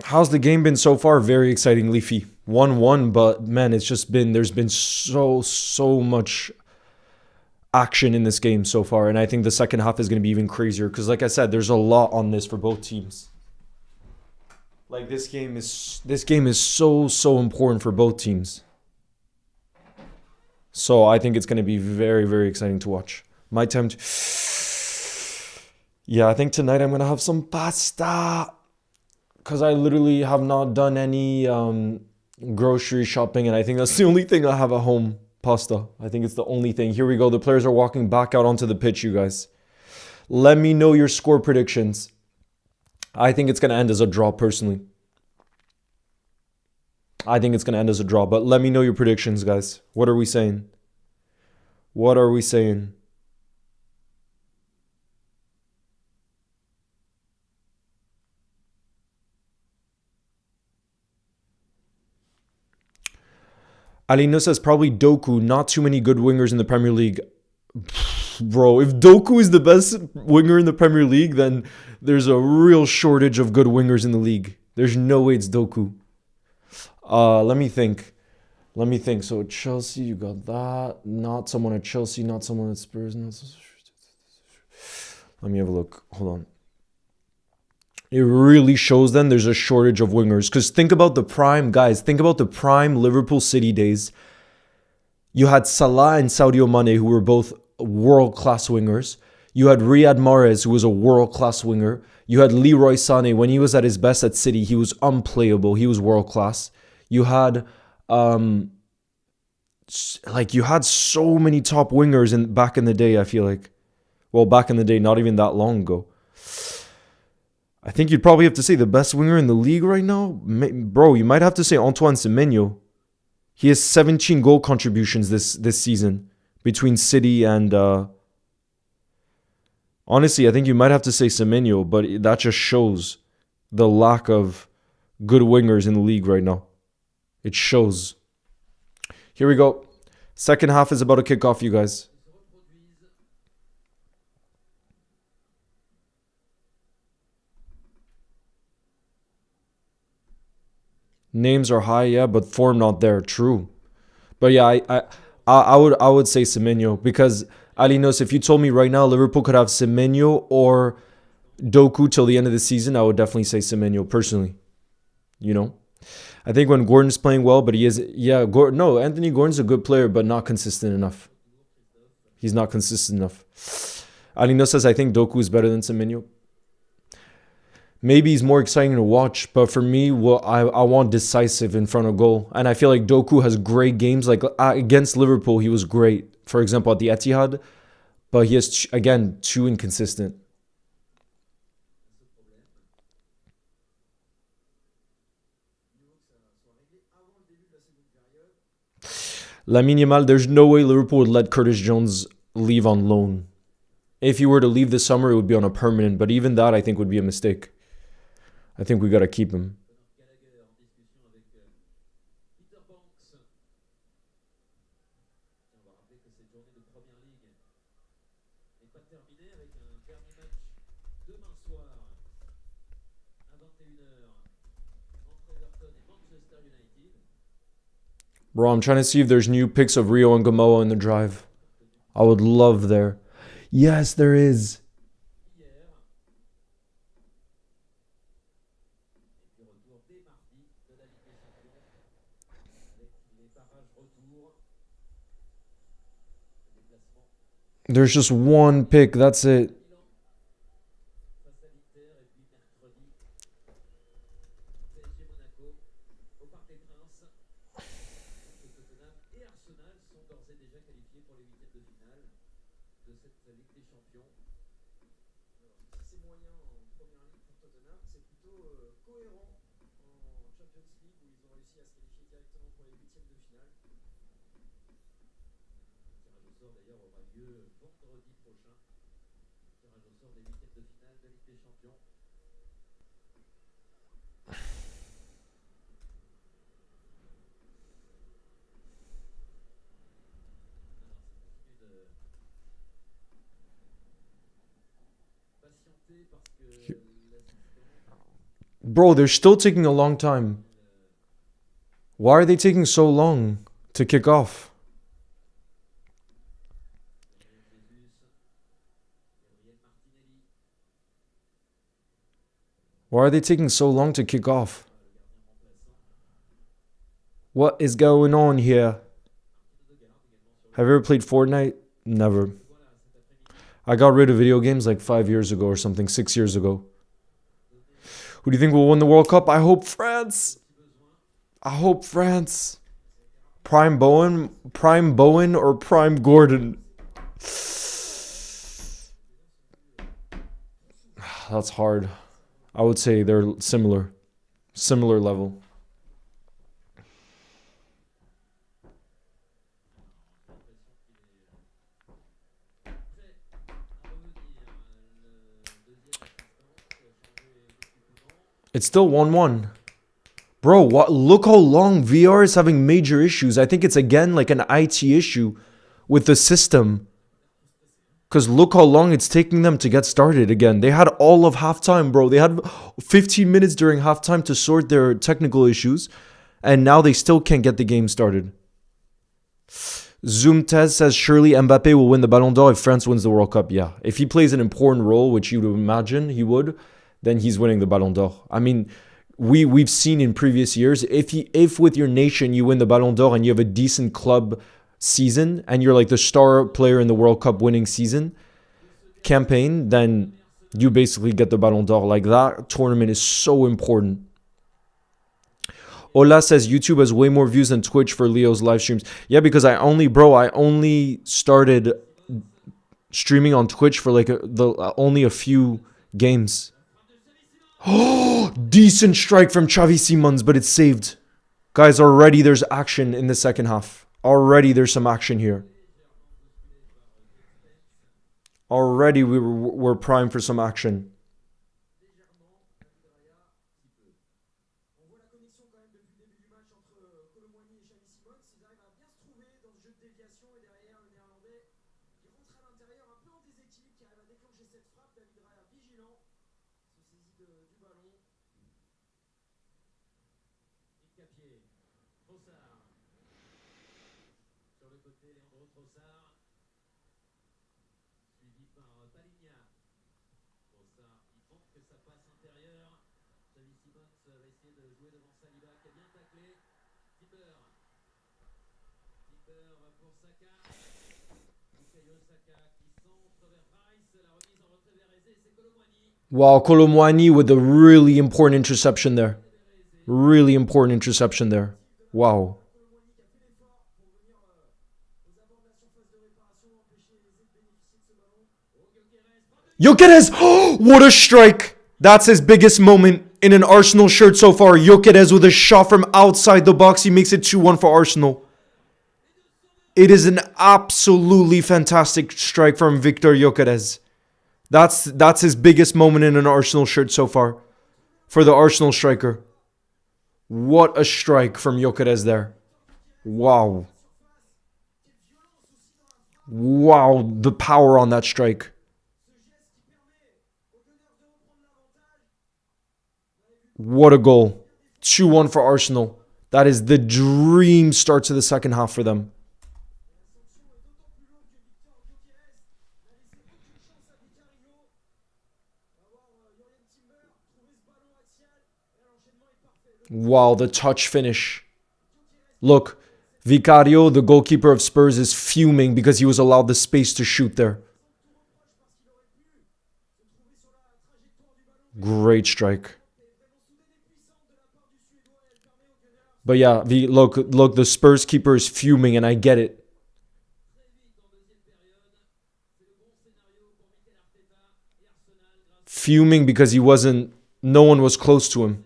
How's the game been so far? Very exciting, Leafy. 1-1, but man, there's been so much action in this game so far, and I think the second half is going to be even crazier because, like I said, there's a lot on this for both teams. Like this game is so important for both teams. So I think it's going to be very, very exciting to watch. My time to... Yeah, I think tonight I'm going to have some pasta. Because I literally have not done any grocery shopping. And I think that's the only thing I have at home. Pasta. I think it's the only thing. Here we go. The players are walking back out onto the pitch, you guys. Let me know your score predictions. I think it's going to end as a draw, personally. I think it's going to end as a draw. But let me know your predictions, guys. What are we saying? What are we saying? Alino says probably Doku. Not too many good wingers in the Premier League. Bro, if Doku is the best winger in the Premier League, then there's a real shortage of good wingers in the league. There's no way it's Doku. Let me think. So Chelsea, you got that. Not someone at Chelsea, not someone at Spurs. Let me have a look. Hold on. It really shows then there's a shortage of wingers. Because think about the prime, guys. Think about the prime Liverpool City days. You had Salah and Sadio Mane, who were both world-class wingers. You had Riyad Mahrez, who was a world-class winger. You had Leroy Sané. When he was at his best at City, he was unplayable. He was world-class. You had... you had so many top wingers back in the day, I feel like. Well, back in the day, not even that long ago. I think you'd probably have to say the best winger in the league right now. Bro, you might have to say Antoine Semenyo. He has 17 goal contributions this season between City and... Honestly, I think you might have to say Semenyo, but that just shows the lack of good wingers in the league right now. It shows. Here we go. Second half is about to kick off, you guys. Names are high, yeah, but form not there. True. But yeah, I would say Semenyo because Alinos, if you told me right now Liverpool could have Semenyo or Doku till the end of the season, I would definitely say Semenyo personally. You know, I think when Gordon's playing well, but he is, yeah, no, Anthony Gordon's a good player, but not consistent enough. He's not consistent enough. Alino says, I think Doku is better than Semenyo. Maybe he's more exciting to watch, but for me, well, I want decisive in front of goal. And I feel like Doku has great games. Like against Liverpool, he was great. For example, at the Etihad, but he is, again, too inconsistent. Lamine Yamal, there's no way Liverpool would let Curtis Jones leave on loan. If he were to leave this summer, it would be on a permanent. But even that, I think, would be a mistake. I think we got to keep him. Bro, I'm trying to see if there's new pics of Rio and Gamoa in the drive. I would love there. Yes, there is. There's just one pick. That's it. Bro, they're still taking a long time. Why are they taking so long to kick off? Why are they taking so long to kick off? What is going on here? Have you ever played Fortnite? Never. I got rid of video games like 5 years ago or something, 6 years ago. Who do you think will win the World Cup? I hope France. I hope France. Prime Bowen or Prime Gordon? That's hard. I would say they're similar level. It's still 1-1. Bro, look how long VR is having major issues. I think it's again like an IT issue with the system. Because look how long it's taking them to get started again. They had all of halftime, bro. They had 15 minutes during halftime to sort their technical issues. And now they still can't get the game started. Zoomtez says surely Mbappe will win the Ballon d'Or if France wins the World Cup. Yeah, if he plays an important role, which you would imagine he would, then he's winning the Ballon d'Or. I mean, we've seen in previous years, if with your nation you win the Ballon d'Or and you have a decent club season and you're like the star player in the World Cup winning season campaign, then you basically get the Ballon d'Or. Like that tournament is so important. Ola says YouTube has way more views than Twitch for Leo's live streams. Yeah, because I only started streaming on Twitch for like only a few games. Oh, decent strike from Xavi Simons, but it's saved. Guys, already there's action in the second half. Already there's some action here. Already we're primed for some action. Wow, Colomwani with a really important interception there. Really important interception there. Wow. Gyökeres! What a strike! That's his biggest moment in an Arsenal shirt so far. Gyökeres with a shot from outside the box. He makes it 2-1 for Arsenal. It is an absolutely fantastic strike from Victor Gyökeres. That's his biggest moment in an Arsenal shirt so far for the Arsenal striker. What a strike from Gyökeres there. Wow. Wow, the power on that strike. What a goal. 2-1 for Arsenal. That is the dream start to the second half for them. Wow, the touch finish. Look, Vicario, the goalkeeper of Spurs, is fuming because he was allowed the space to shoot there. Great strike. But yeah, look, the Spurs keeper is fuming, and I get it. Fuming because no one was close to him.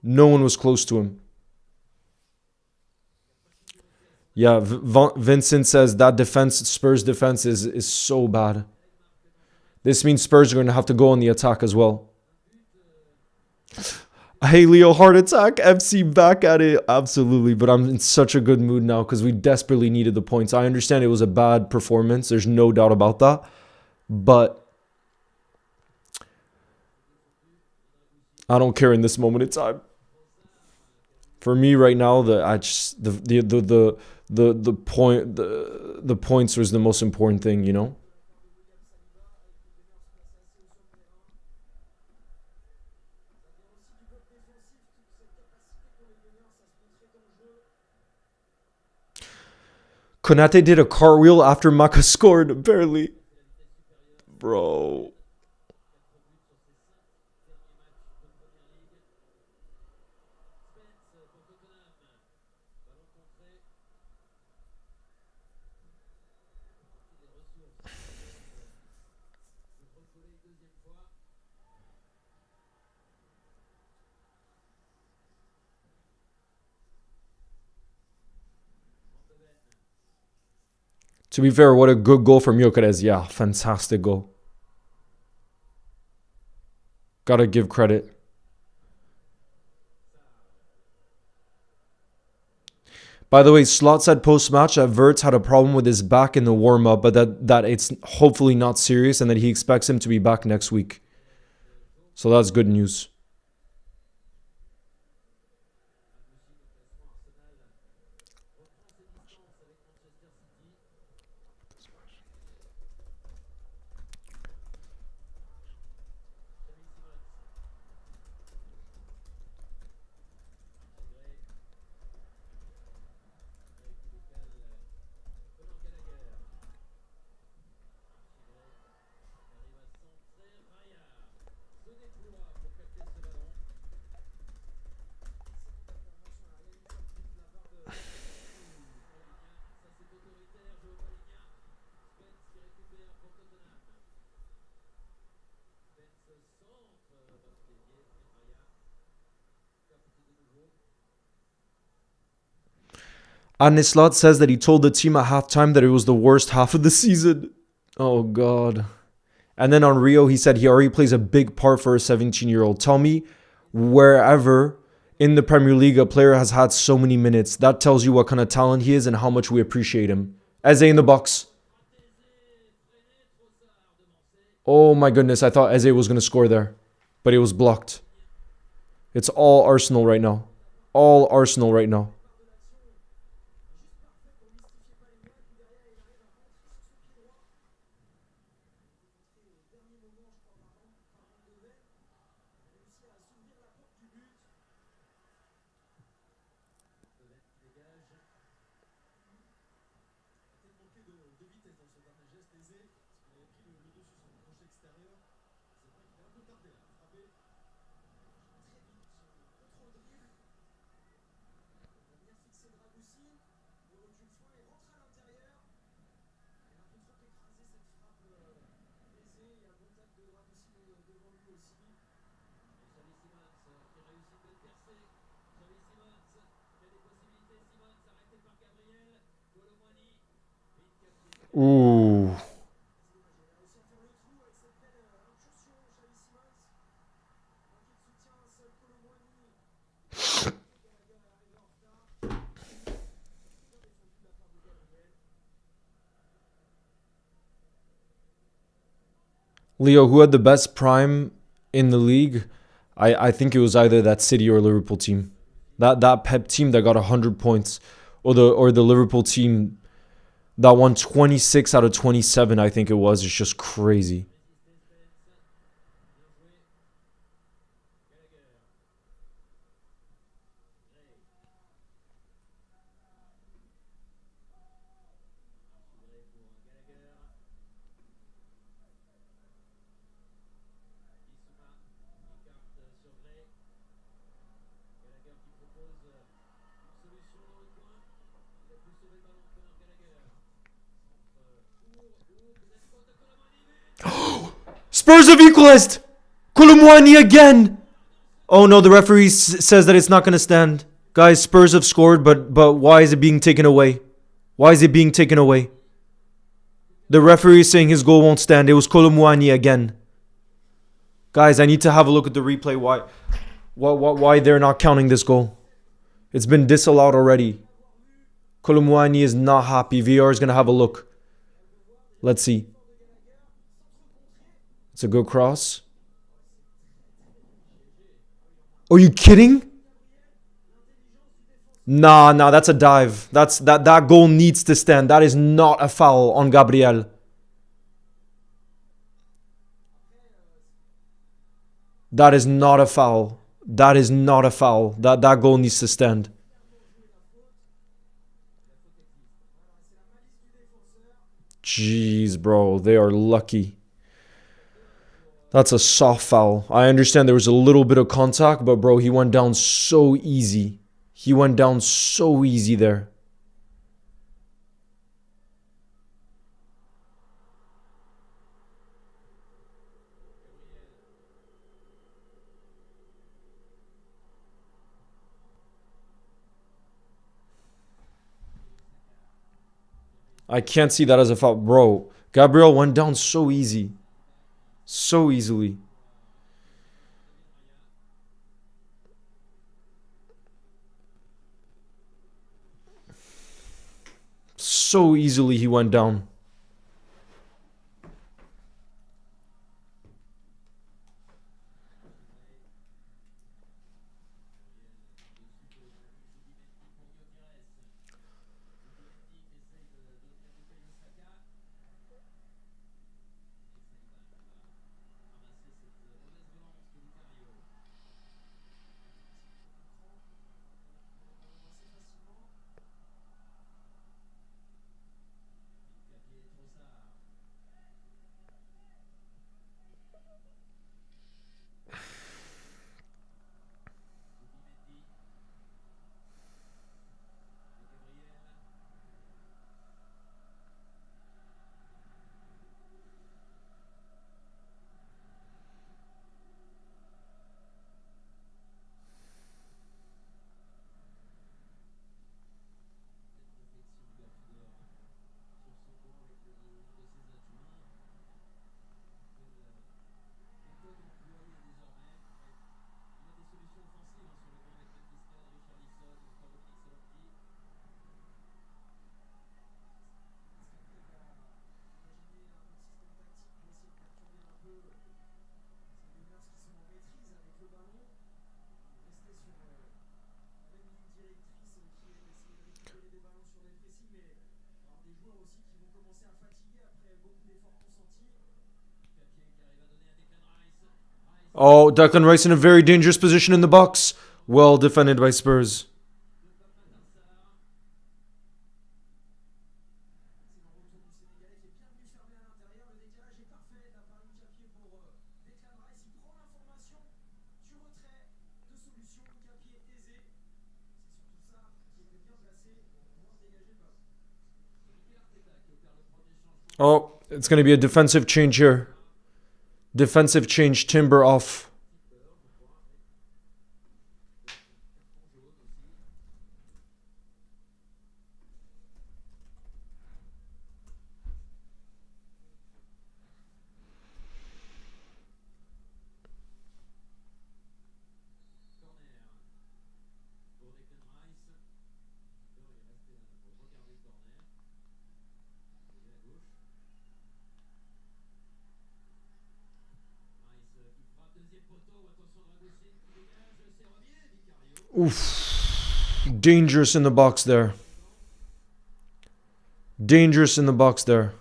No one was close to him. Yeah, Vincent says that Spurs defense is so bad. This means Spurs are going to have to go on the attack as well. Hey Leo, heart attack. FC back at it. Absolutely, but I'm in such a good mood now because we desperately needed the points. I understand it was a bad performance. There's no doubt about that. But I don't care in this moment in time. For me right now, the points was the most important thing, you know? Konate did a cartwheel after Maka scored, apparently. Bro. To be fair, what a good goal from Gyökeres. Yeah, fantastic goal. Gotta give credit. By the way, Slot said post-match that Wirtz had a problem with his back in the warm-up, but that it's hopefully not serious and that he expects him to be back next week. So that's good news. Anislot says that he told the team at halftime that it was the worst half of the season. Oh, God. And then on Rio, he said he already plays a big part for a 17-year-old. Tell me, wherever in the Premier League a player has had so many minutes, that tells you what kind of talent he is and how much we appreciate him. Eze in the box. Oh, my goodness. I thought Eze was going to score there. but it was blocked. It's all Arsenal right now. All Arsenal right now. Ooh. Leo, who had the best prime in the league? I think it was either that City or Liverpool team. That Pep team that got 100 points, or the Liverpool team that won 26 out of 27. I think it was. It's just crazy. Spurs have equalized. Kolomwani again. Oh no, the referee says that it's not going to stand. Guys, Spurs have scored, but why is it being taken away? Why is it being taken away? The referee is saying his goal won't stand. It was Kolomwani again. Guys, I need to have a look at the replay. Why they're not counting this goal? It's been disallowed already. Kolomwani is not happy. VR is going to have a look. Let's see. It's a good cross. Are you kidding? Nah, that's a dive. That goal needs to stand. That is not a foul on Gabriel. That is not a foul. That is not a foul. That goal needs to stand. Jeez, bro. They are lucky. That's a soft foul. I understand there was a little bit of contact, but bro, he went down so easy. He went down so easy there. I can't see that as a foul. Bro, Gabriel went down so easy. So easily. So easily he went down. Oh, Declan Rice in a very dangerous position in the box. Well defended by Spurs. Oh, it's going to be a defensive change here. Defensive change, Timber off. Oof. Dangerous in the box there. Dangerous in the box there.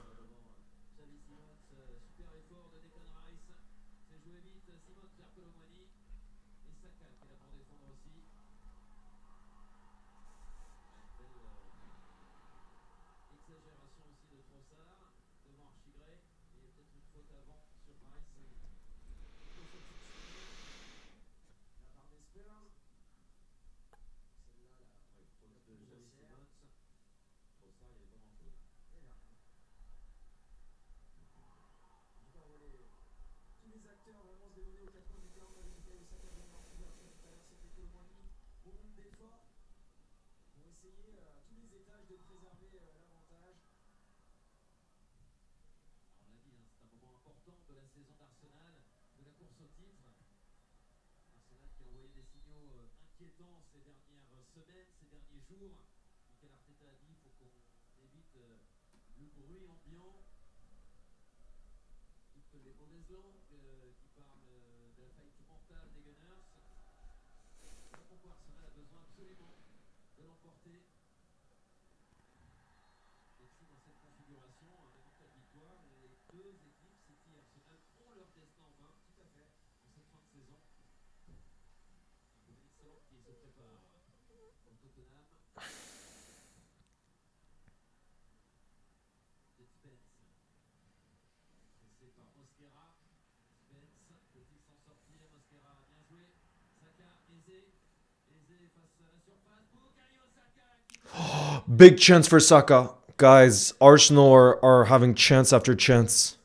Big chance for Saka. Guys, Arsenal are having chance after chance.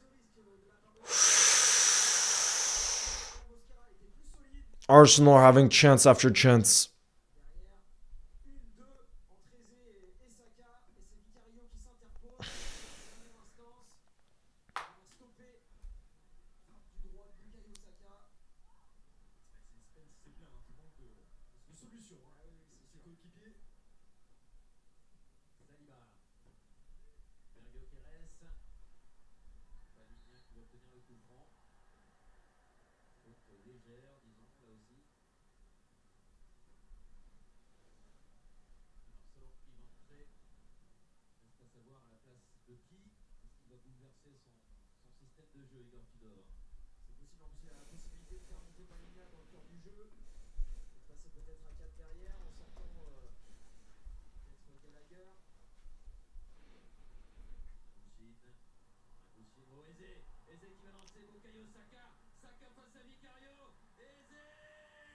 Arsenal are having chance after chance.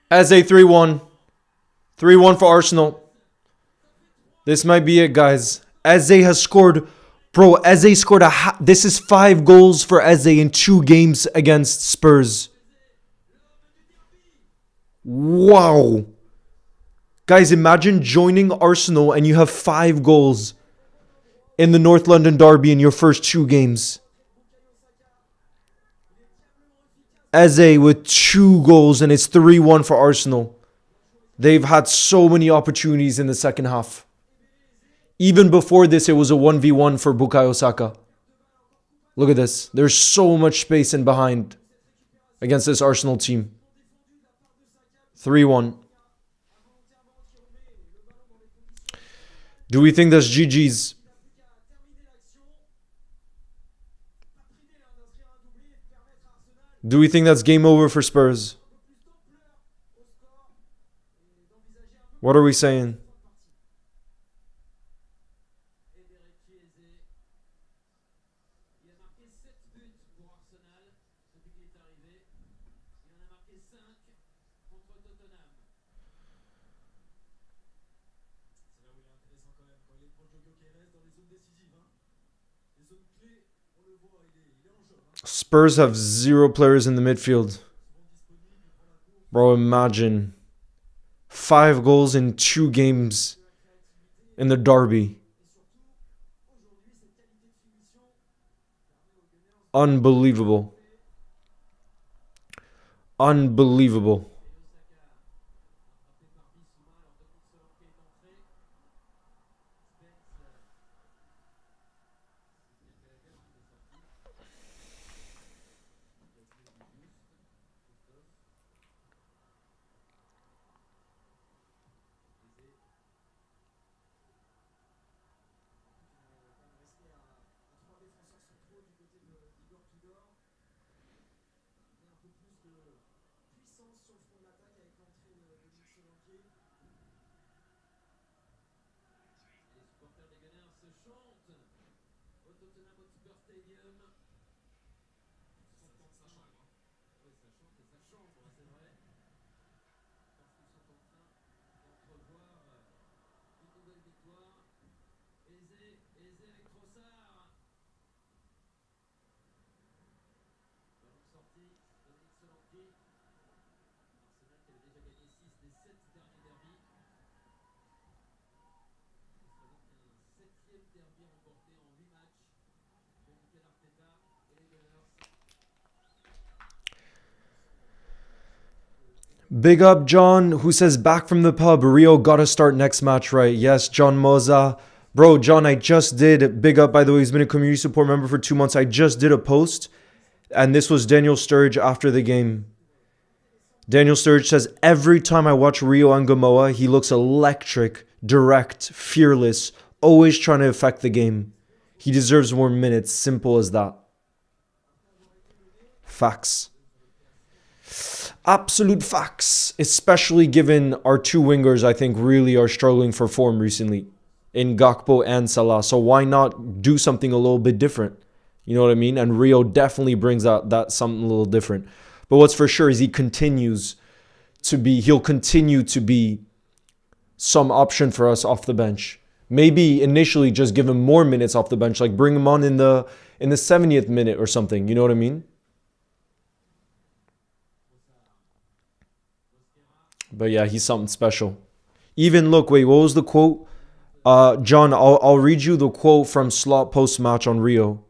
Eze 3-1. 3-1 for Arsenal. This might be it, guys. Eze has scored. Bro, Eze scored this is 5 goals for Eze in 2 games against Spurs. Wow. Guys, imagine joining Arsenal and you have 5 goals in the North London derby in your first 2 games. Eze with 2 goals and it's 3-1 for Arsenal. They've had so many opportunities in the second half. Even before this, it was a 1v1 for Bukayo Saka. Look at this. There's so much space in behind against this Arsenal team. 3-1. Do we think that's GG's? Do we think that's game over for Spurs? What are we saying? Spurs have 0 players in the midfield. Bro, imagine 5 goals in 2 games in the derby. Unbelievable. Unbelievable. Big up John, who says back from the pub. Rio gotta start next match right. Yes, John Moza. Bro, John, I just did. Big up, by the way. He's been a community support member for 2 months. I just did a post, and this was Daniel Sturridge after the game. Daniel Sturridge says, every time I watch Rio Angamoa, he looks electric, direct, fearless, always trying to affect the game. He deserves more minutes. Simple as that. Facts. Absolute facts. Especially given our 2 wingers, I think, really are struggling for form recently. In Gakpo and Salah. So why not do something a little bit different? You know what I mean? And Rio definitely brings that something a little different. But what's for sure is he'll continue to be some option for us off the bench. Maybe initially just give him more minutes off the bench, like bring him on in the 70th minute or something. You know what I mean? But yeah, he's something special. Even look, wait, what was the quote? John, I'll read you the quote from Slot post match on Rio.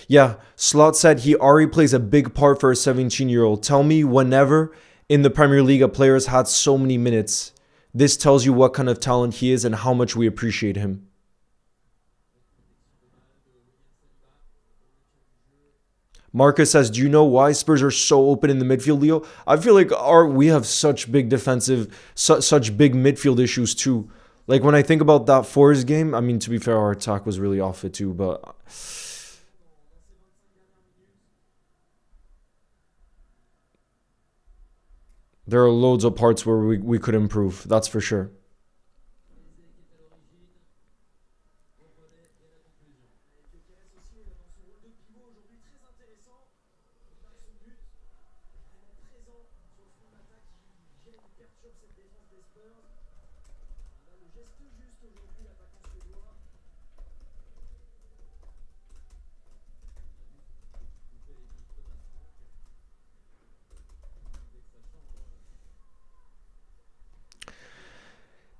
Yeah, Slot said he already plays a big part for a 17-year-old. Tell me whenever in the Premier League a player has had so many minutes. This tells you what kind of talent he is and how much we appreciate him. Marcus says, do you know why Spurs are so open in the midfield, Leo? I feel like we have such big such big midfield issues too. Like when I think about that Forest game, I mean, to be fair, our attack was really off it too, but there are loads of parts where we could improve. That's for sure.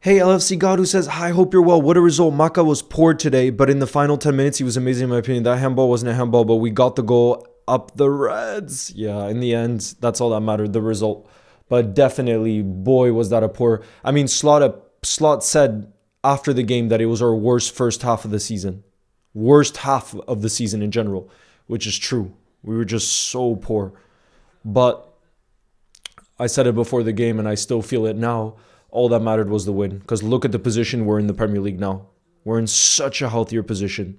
Hey, LFC God, who says, hi, hope you're well. What a result. Maka was poor today, but in the final 10 minutes, he was amazing in my opinion. That handball wasn't a handball, but we got the goal up the Reds. Yeah, in the end, that's all that mattered, the result. But definitely, boy, was that a poor... I mean, Slot said after the game that it was our worst first half of the season. Worst half of the season in general, which is true. We were just so poor. But I said it before the game, and I still feel it now. All that mattered was the win. Because look at the position we're in the Premier League now. We're in such a healthier position.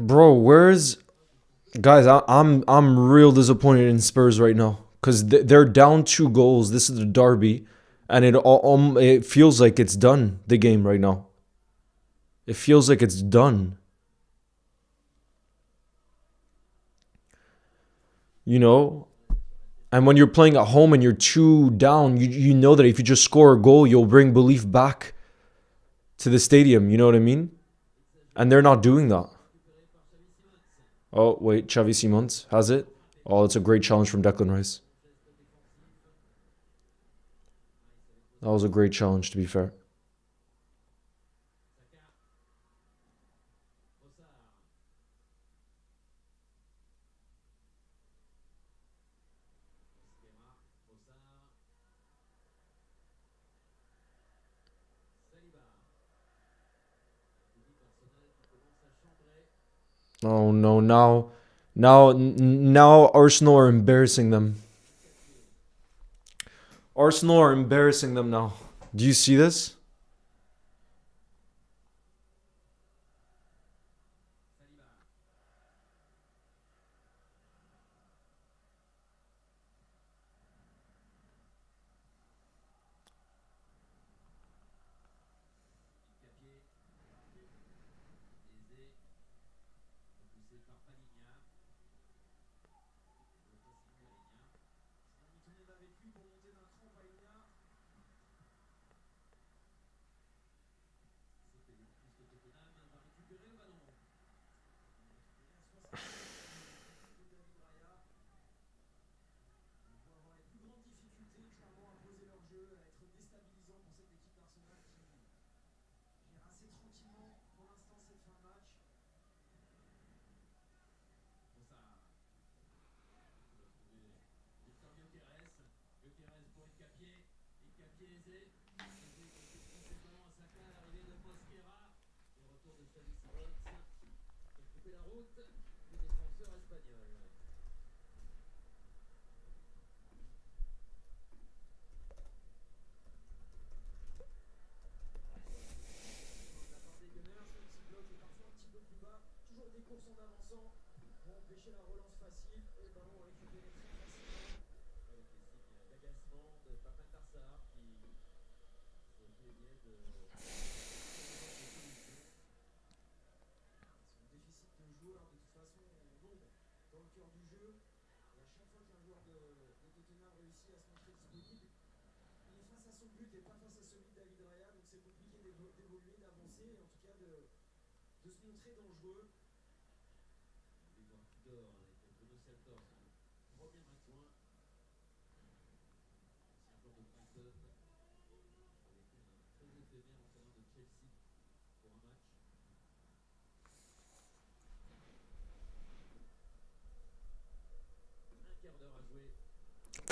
Bro, where's guys? I'm real disappointed in Spurs right now because they're down 2 goals. This is the derby, and it feels like it's done. The game right now. It feels like it's done. You know, and when you're playing at home and you're 2 down, you know that if you just score a goal, you'll bring belief back to the stadium. You know what I mean? And they're not doing that. Oh wait, Xavi Simons has it. Oh, it's a great challenge from Declan Rice. That was a great challenge, to be fair. Oh no! Now Arsenal are embarrassing them. Arsenal are embarrassing them now. Do you see this?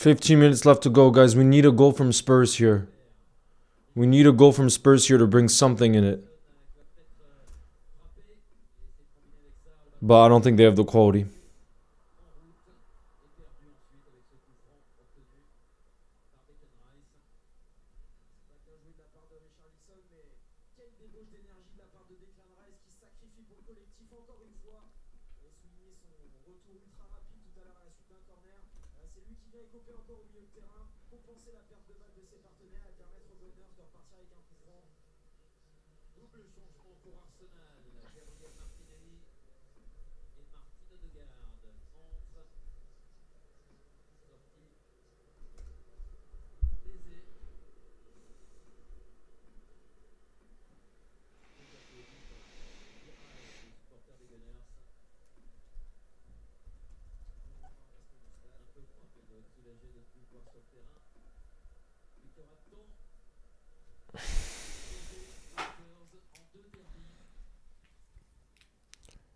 $15 minutes left to go, guys. We need a goal from Spurs here. We need a goal from Spurs here to bring something in it. But I don't think they have the quality.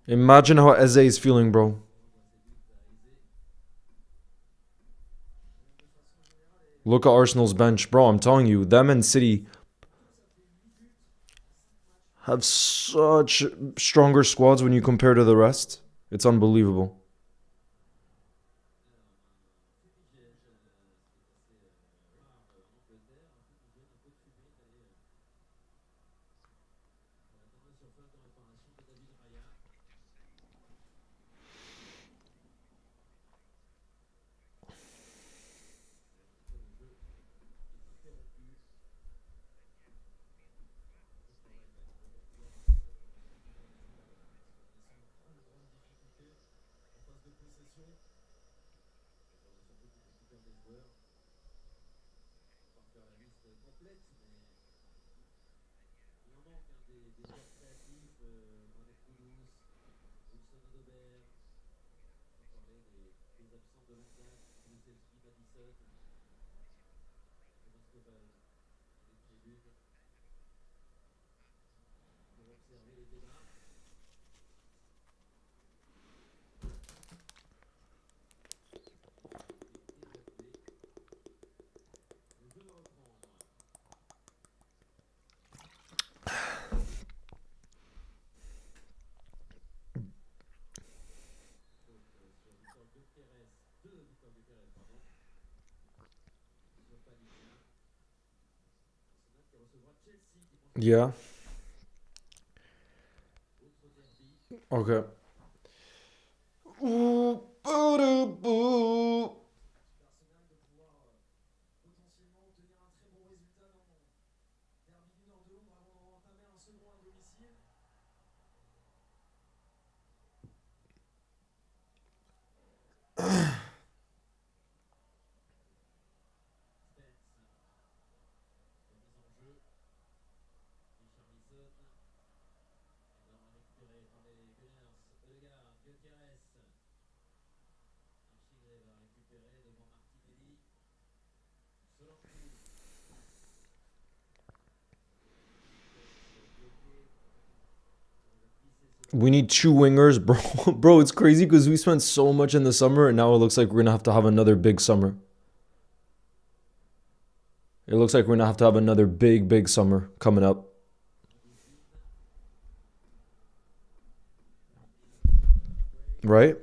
Imagine how Eze is feeling, bro. Look at Arsenal's bench, bro. I'm telling you, them and City have such stronger squads when you compare to the rest. It's unbelievable. Yeah. Okay. Ooh, boo-doo-boo. We need two wingers, bro. Bro, it's crazy because we spent so much in the summer, and now it looks like we're gonna have to have another big summer. It looks like we're gonna have to have another big summer coming up, right?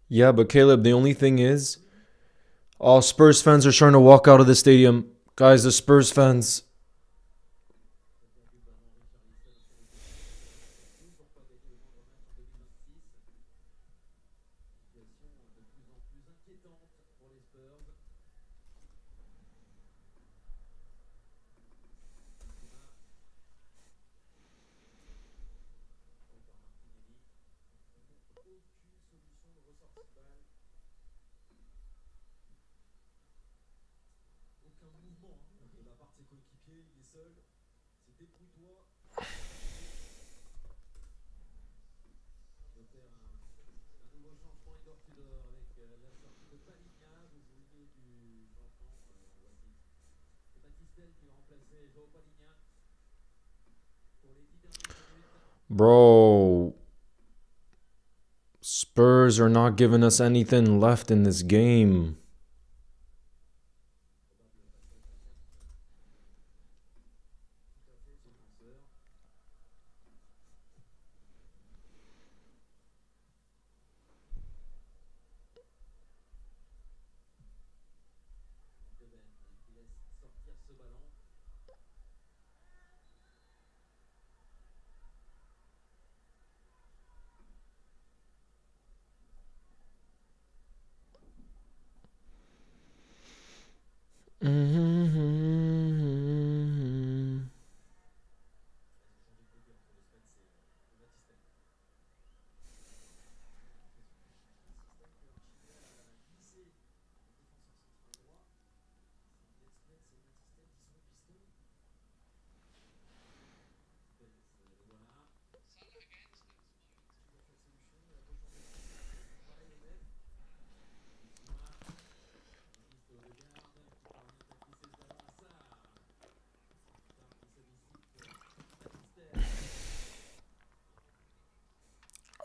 Yeah, but Caleb, the only thing is, all Spurs fans are starting to walk out of the stadium. Guys, the Spurs fans. Bro, Spurs are not giving us anything left in this game.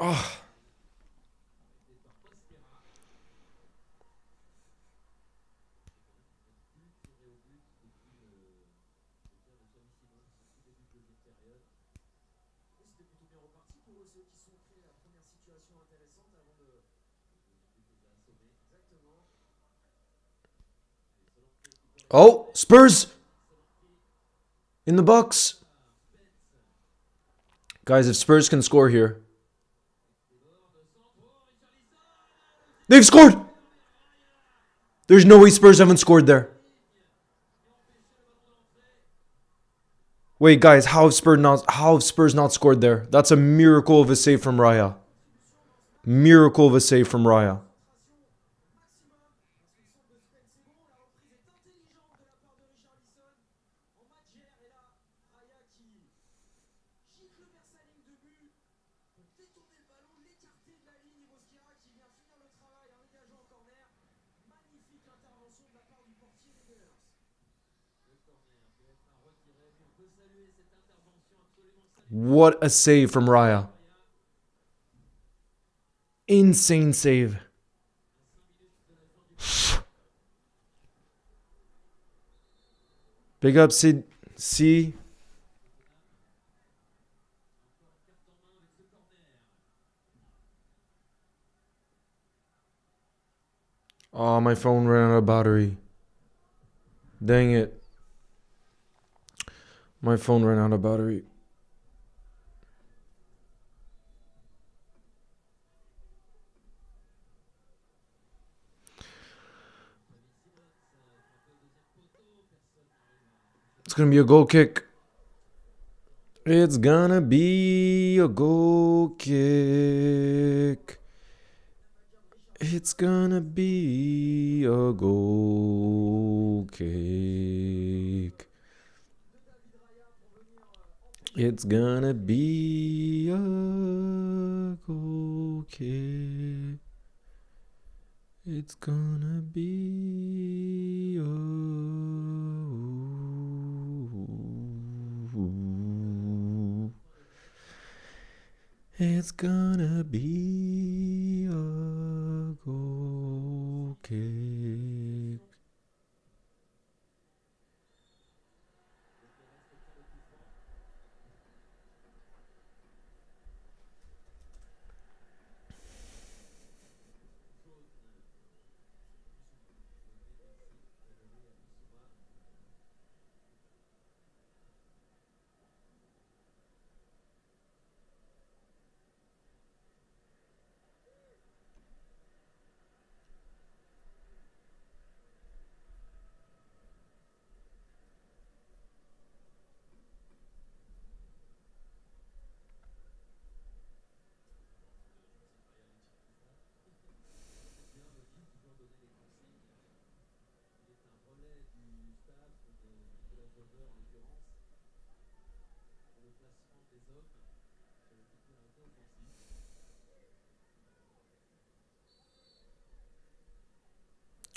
Oh. Oh, Spurs in the box. Guys, if Spurs can score here. They've scored! There's no way Spurs haven't scored there. Wait, guys, how have Spurs not scored there? That's a miracle of a save from Raya. Miracle of a save from Raya. What a save from Raya. Insane save. Big up, Sid. C. Oh, my phone ran out of battery. Dang it. My phone ran out of battery. It's going to be a goal kick. It's gonna be a goal kick. It's gonna be a goal kick. It's gonna be a goal kick. It's gonna be a... It's gonna be a goal kick.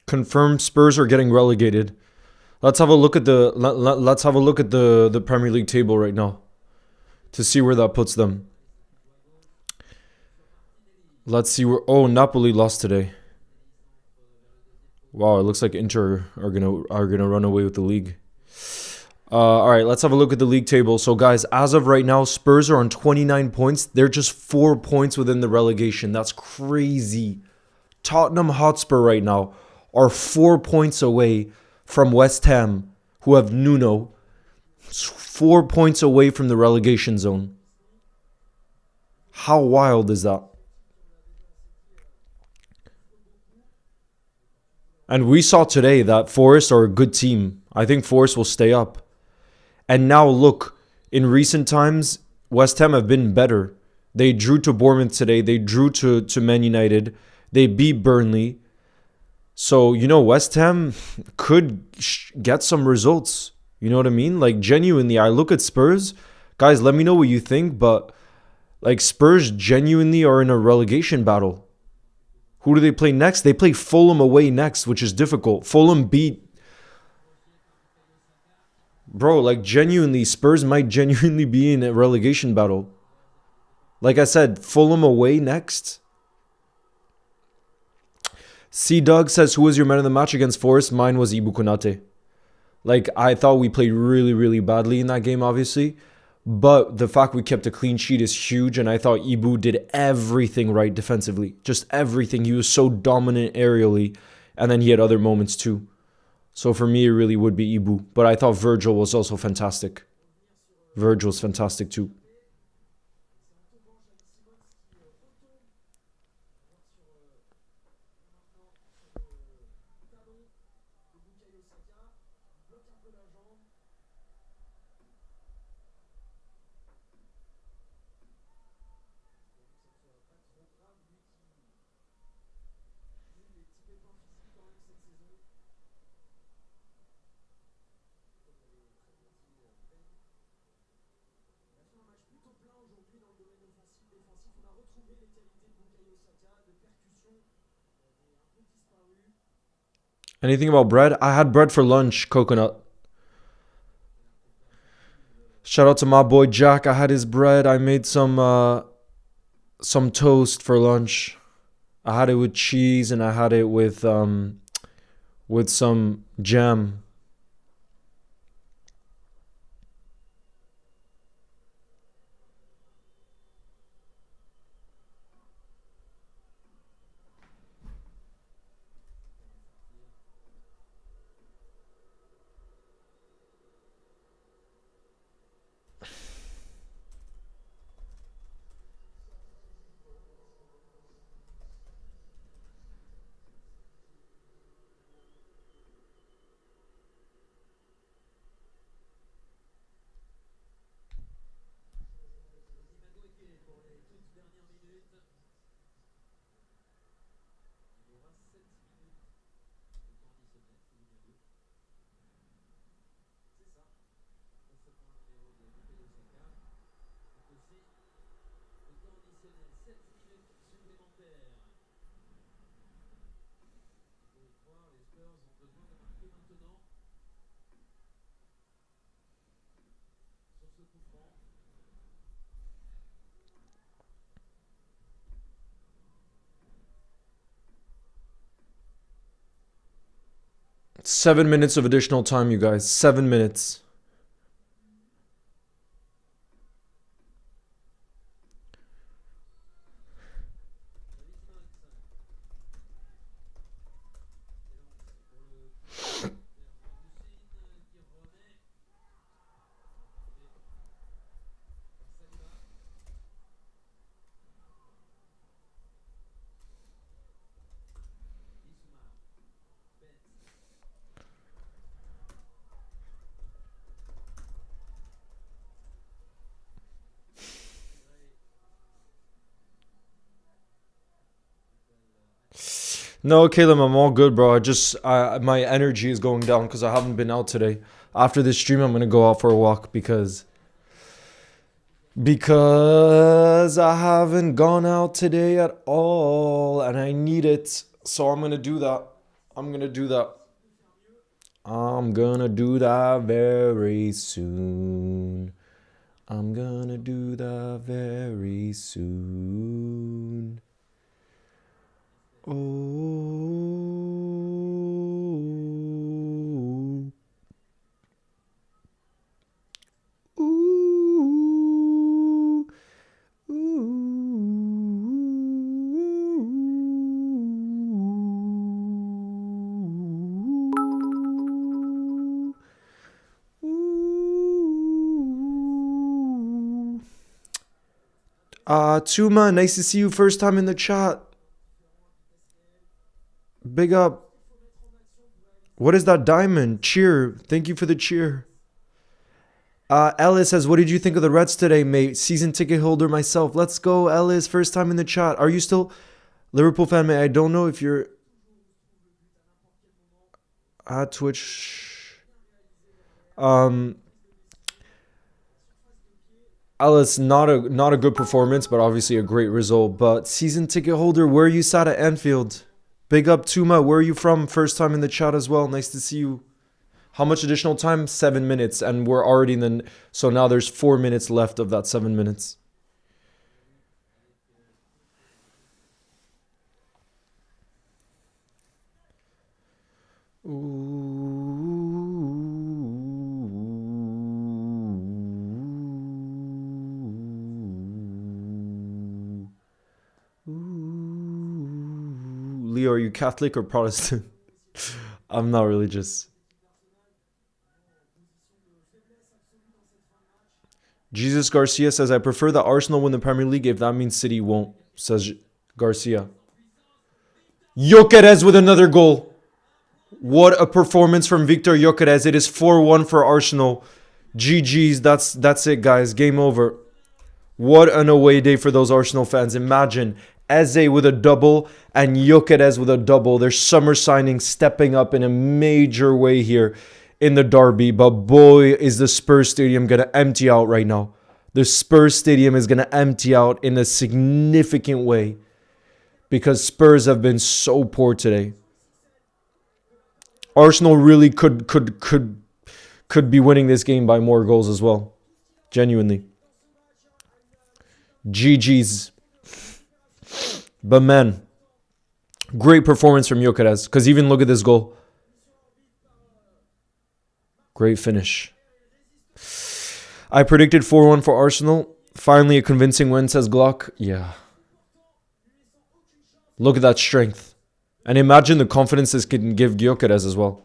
Confirmed Spurs are getting relegated. Let's have a look at the Premier League table right now to see where that puts them. Let's see where... Oh, Napoli lost today. Wow, it looks like Inter are gonna run away with the league. All right, let's have a look at the league table. So, guys, as of right now, Spurs are on 29 points. They're just 4 points within the relegation. That's crazy. Tottenham Hotspur right now are 4 points away from West Ham, who have Nuno. 4 points away from the relegation zone. How wild is that? And we saw today that Forest are a good team. I think Forest will stay up. And now look, in recent times, West Ham have been better. They drew to Bournemouth today. They drew to Man United. They beat Burnley. So, West Ham could get some results. You know what I mean? Like, genuinely, I look at Spurs. Guys, let me know what you think. But, like, Spurs genuinely are in a relegation battle. Who do they play next? They play Fulham away next, which is difficult. Fulham beat... Bro, like, genuinely, Spurs might genuinely be in a relegation battle. Like I said, Fulham away next. C Doug says, who was your man of the match against Forest? Mine was Ibu Konate. Like, I thought we played really, really badly in that game, obviously. But the fact we kept a clean sheet is huge, and I thought Ibu did everything right defensively. Just everything. He was so dominant aerially, and then he had other moments too. So for me, it really would be Ibu. But I thought Virgil was also fantastic. Virgil's fantastic too. Anything about bread? I had bread for lunch, coconut. Shout out to my boy Jack. I had his bread. I made some toast for lunch. I had it with cheese and I had it with some jam. Seven minutes of additional time, you guys. 7 minutes. No, Caleb, I'm all good, bro. My energy is going down because I haven't been out today. After this stream, I'm gonna go out for a walk because I haven't gone out today at all, and I need it. So I'm gonna do that. I'm gonna do that. I'm gonna do that very soon. I'm gonna do that very soon. Oh. Ooh. Ooh. Tuma, nice to see you first time in the chat. Big up. What is that diamond? Cheer. Thank you for the cheer. Ellis says, what did you think of the Reds today, mate? Season ticket holder myself. Let's go, Ellis. First time in the chat. Are you still Liverpool fan, mate? I don't know if you're at Twitch. Ellis, not a good performance, but obviously a great result. But season ticket holder, where are you sat at Anfield? Big up, Tuma. Where are you from? First time in the chat as well. Nice to see you. How much additional time? 7 minutes. And we're already in the... So now there's 4 minutes left of that 7 minutes. Leo, are you Catholic or Protestant? I'm not religious. Jesus Garcia says, I prefer that Arsenal win the Premier League if that means City won't, says Garcia. Gyökeres with another goal. What a performance from Victor Gyökeres. It is 4-1 for Arsenal. GG's. That's it, guys. Game over. What an away day for those Arsenal fans. Imagine Eze with a double and Gyökeres with a double. Their summer signing stepping up in a major way here in the derby. But boy, is the Spurs stadium going to empty out right now. The Spurs stadium is going to empty out in a significant way because Spurs have been so poor today. Arsenal really could be winning this game by more goals as well. Genuinely. GG's. But man, great performance from Gyökeres. Because even look at this goal. Great finish. I predicted 4-1 for Arsenal. Finally a convincing win, says Glock. Yeah. Look at that strength. And imagine the confidence this can give Gyökeres as well.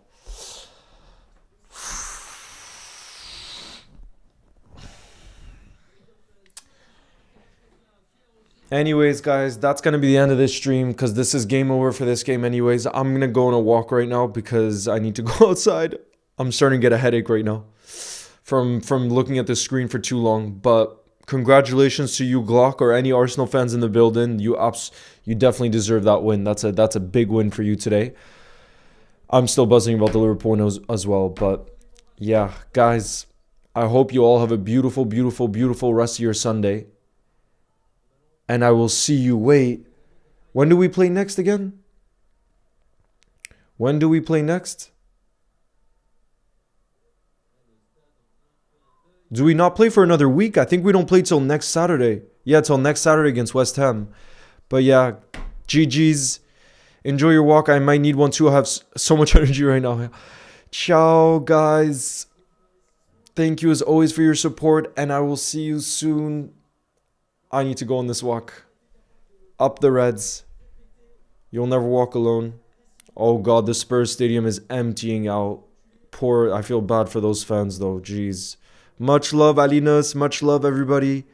Anyways, guys, that's going to be the end of this stream because this is game over for this game anyways. I'm going to go on a walk right now because I need to go outside. I'm starting to get a headache right now from looking at the screen for too long. But congratulations to you, Glock, or any Arsenal fans in the building. You definitely deserve that win. That's a big win for you today. I'm still buzzing about the Liverpool win as well. But yeah, guys, I hope you all have a beautiful, beautiful, beautiful rest of your Sunday. And I will see you. Wait, when do we play next again? When do we play next? Do we not play for another week? I think we don't play till next Saturday. Yeah, till next Saturday against West Ham. But yeah, GG's. Enjoy your walk. I might need one too. I have so much energy right now. Ciao, guys. Thank you as always for your support. And I will see you soon. I need to go on this walk. Up the Reds. You'll never walk alone. Oh God, the Spurs stadium is emptying out. Poor, I feel bad for those fans though. Jeez. Much love, Alinas. Much love, everybody.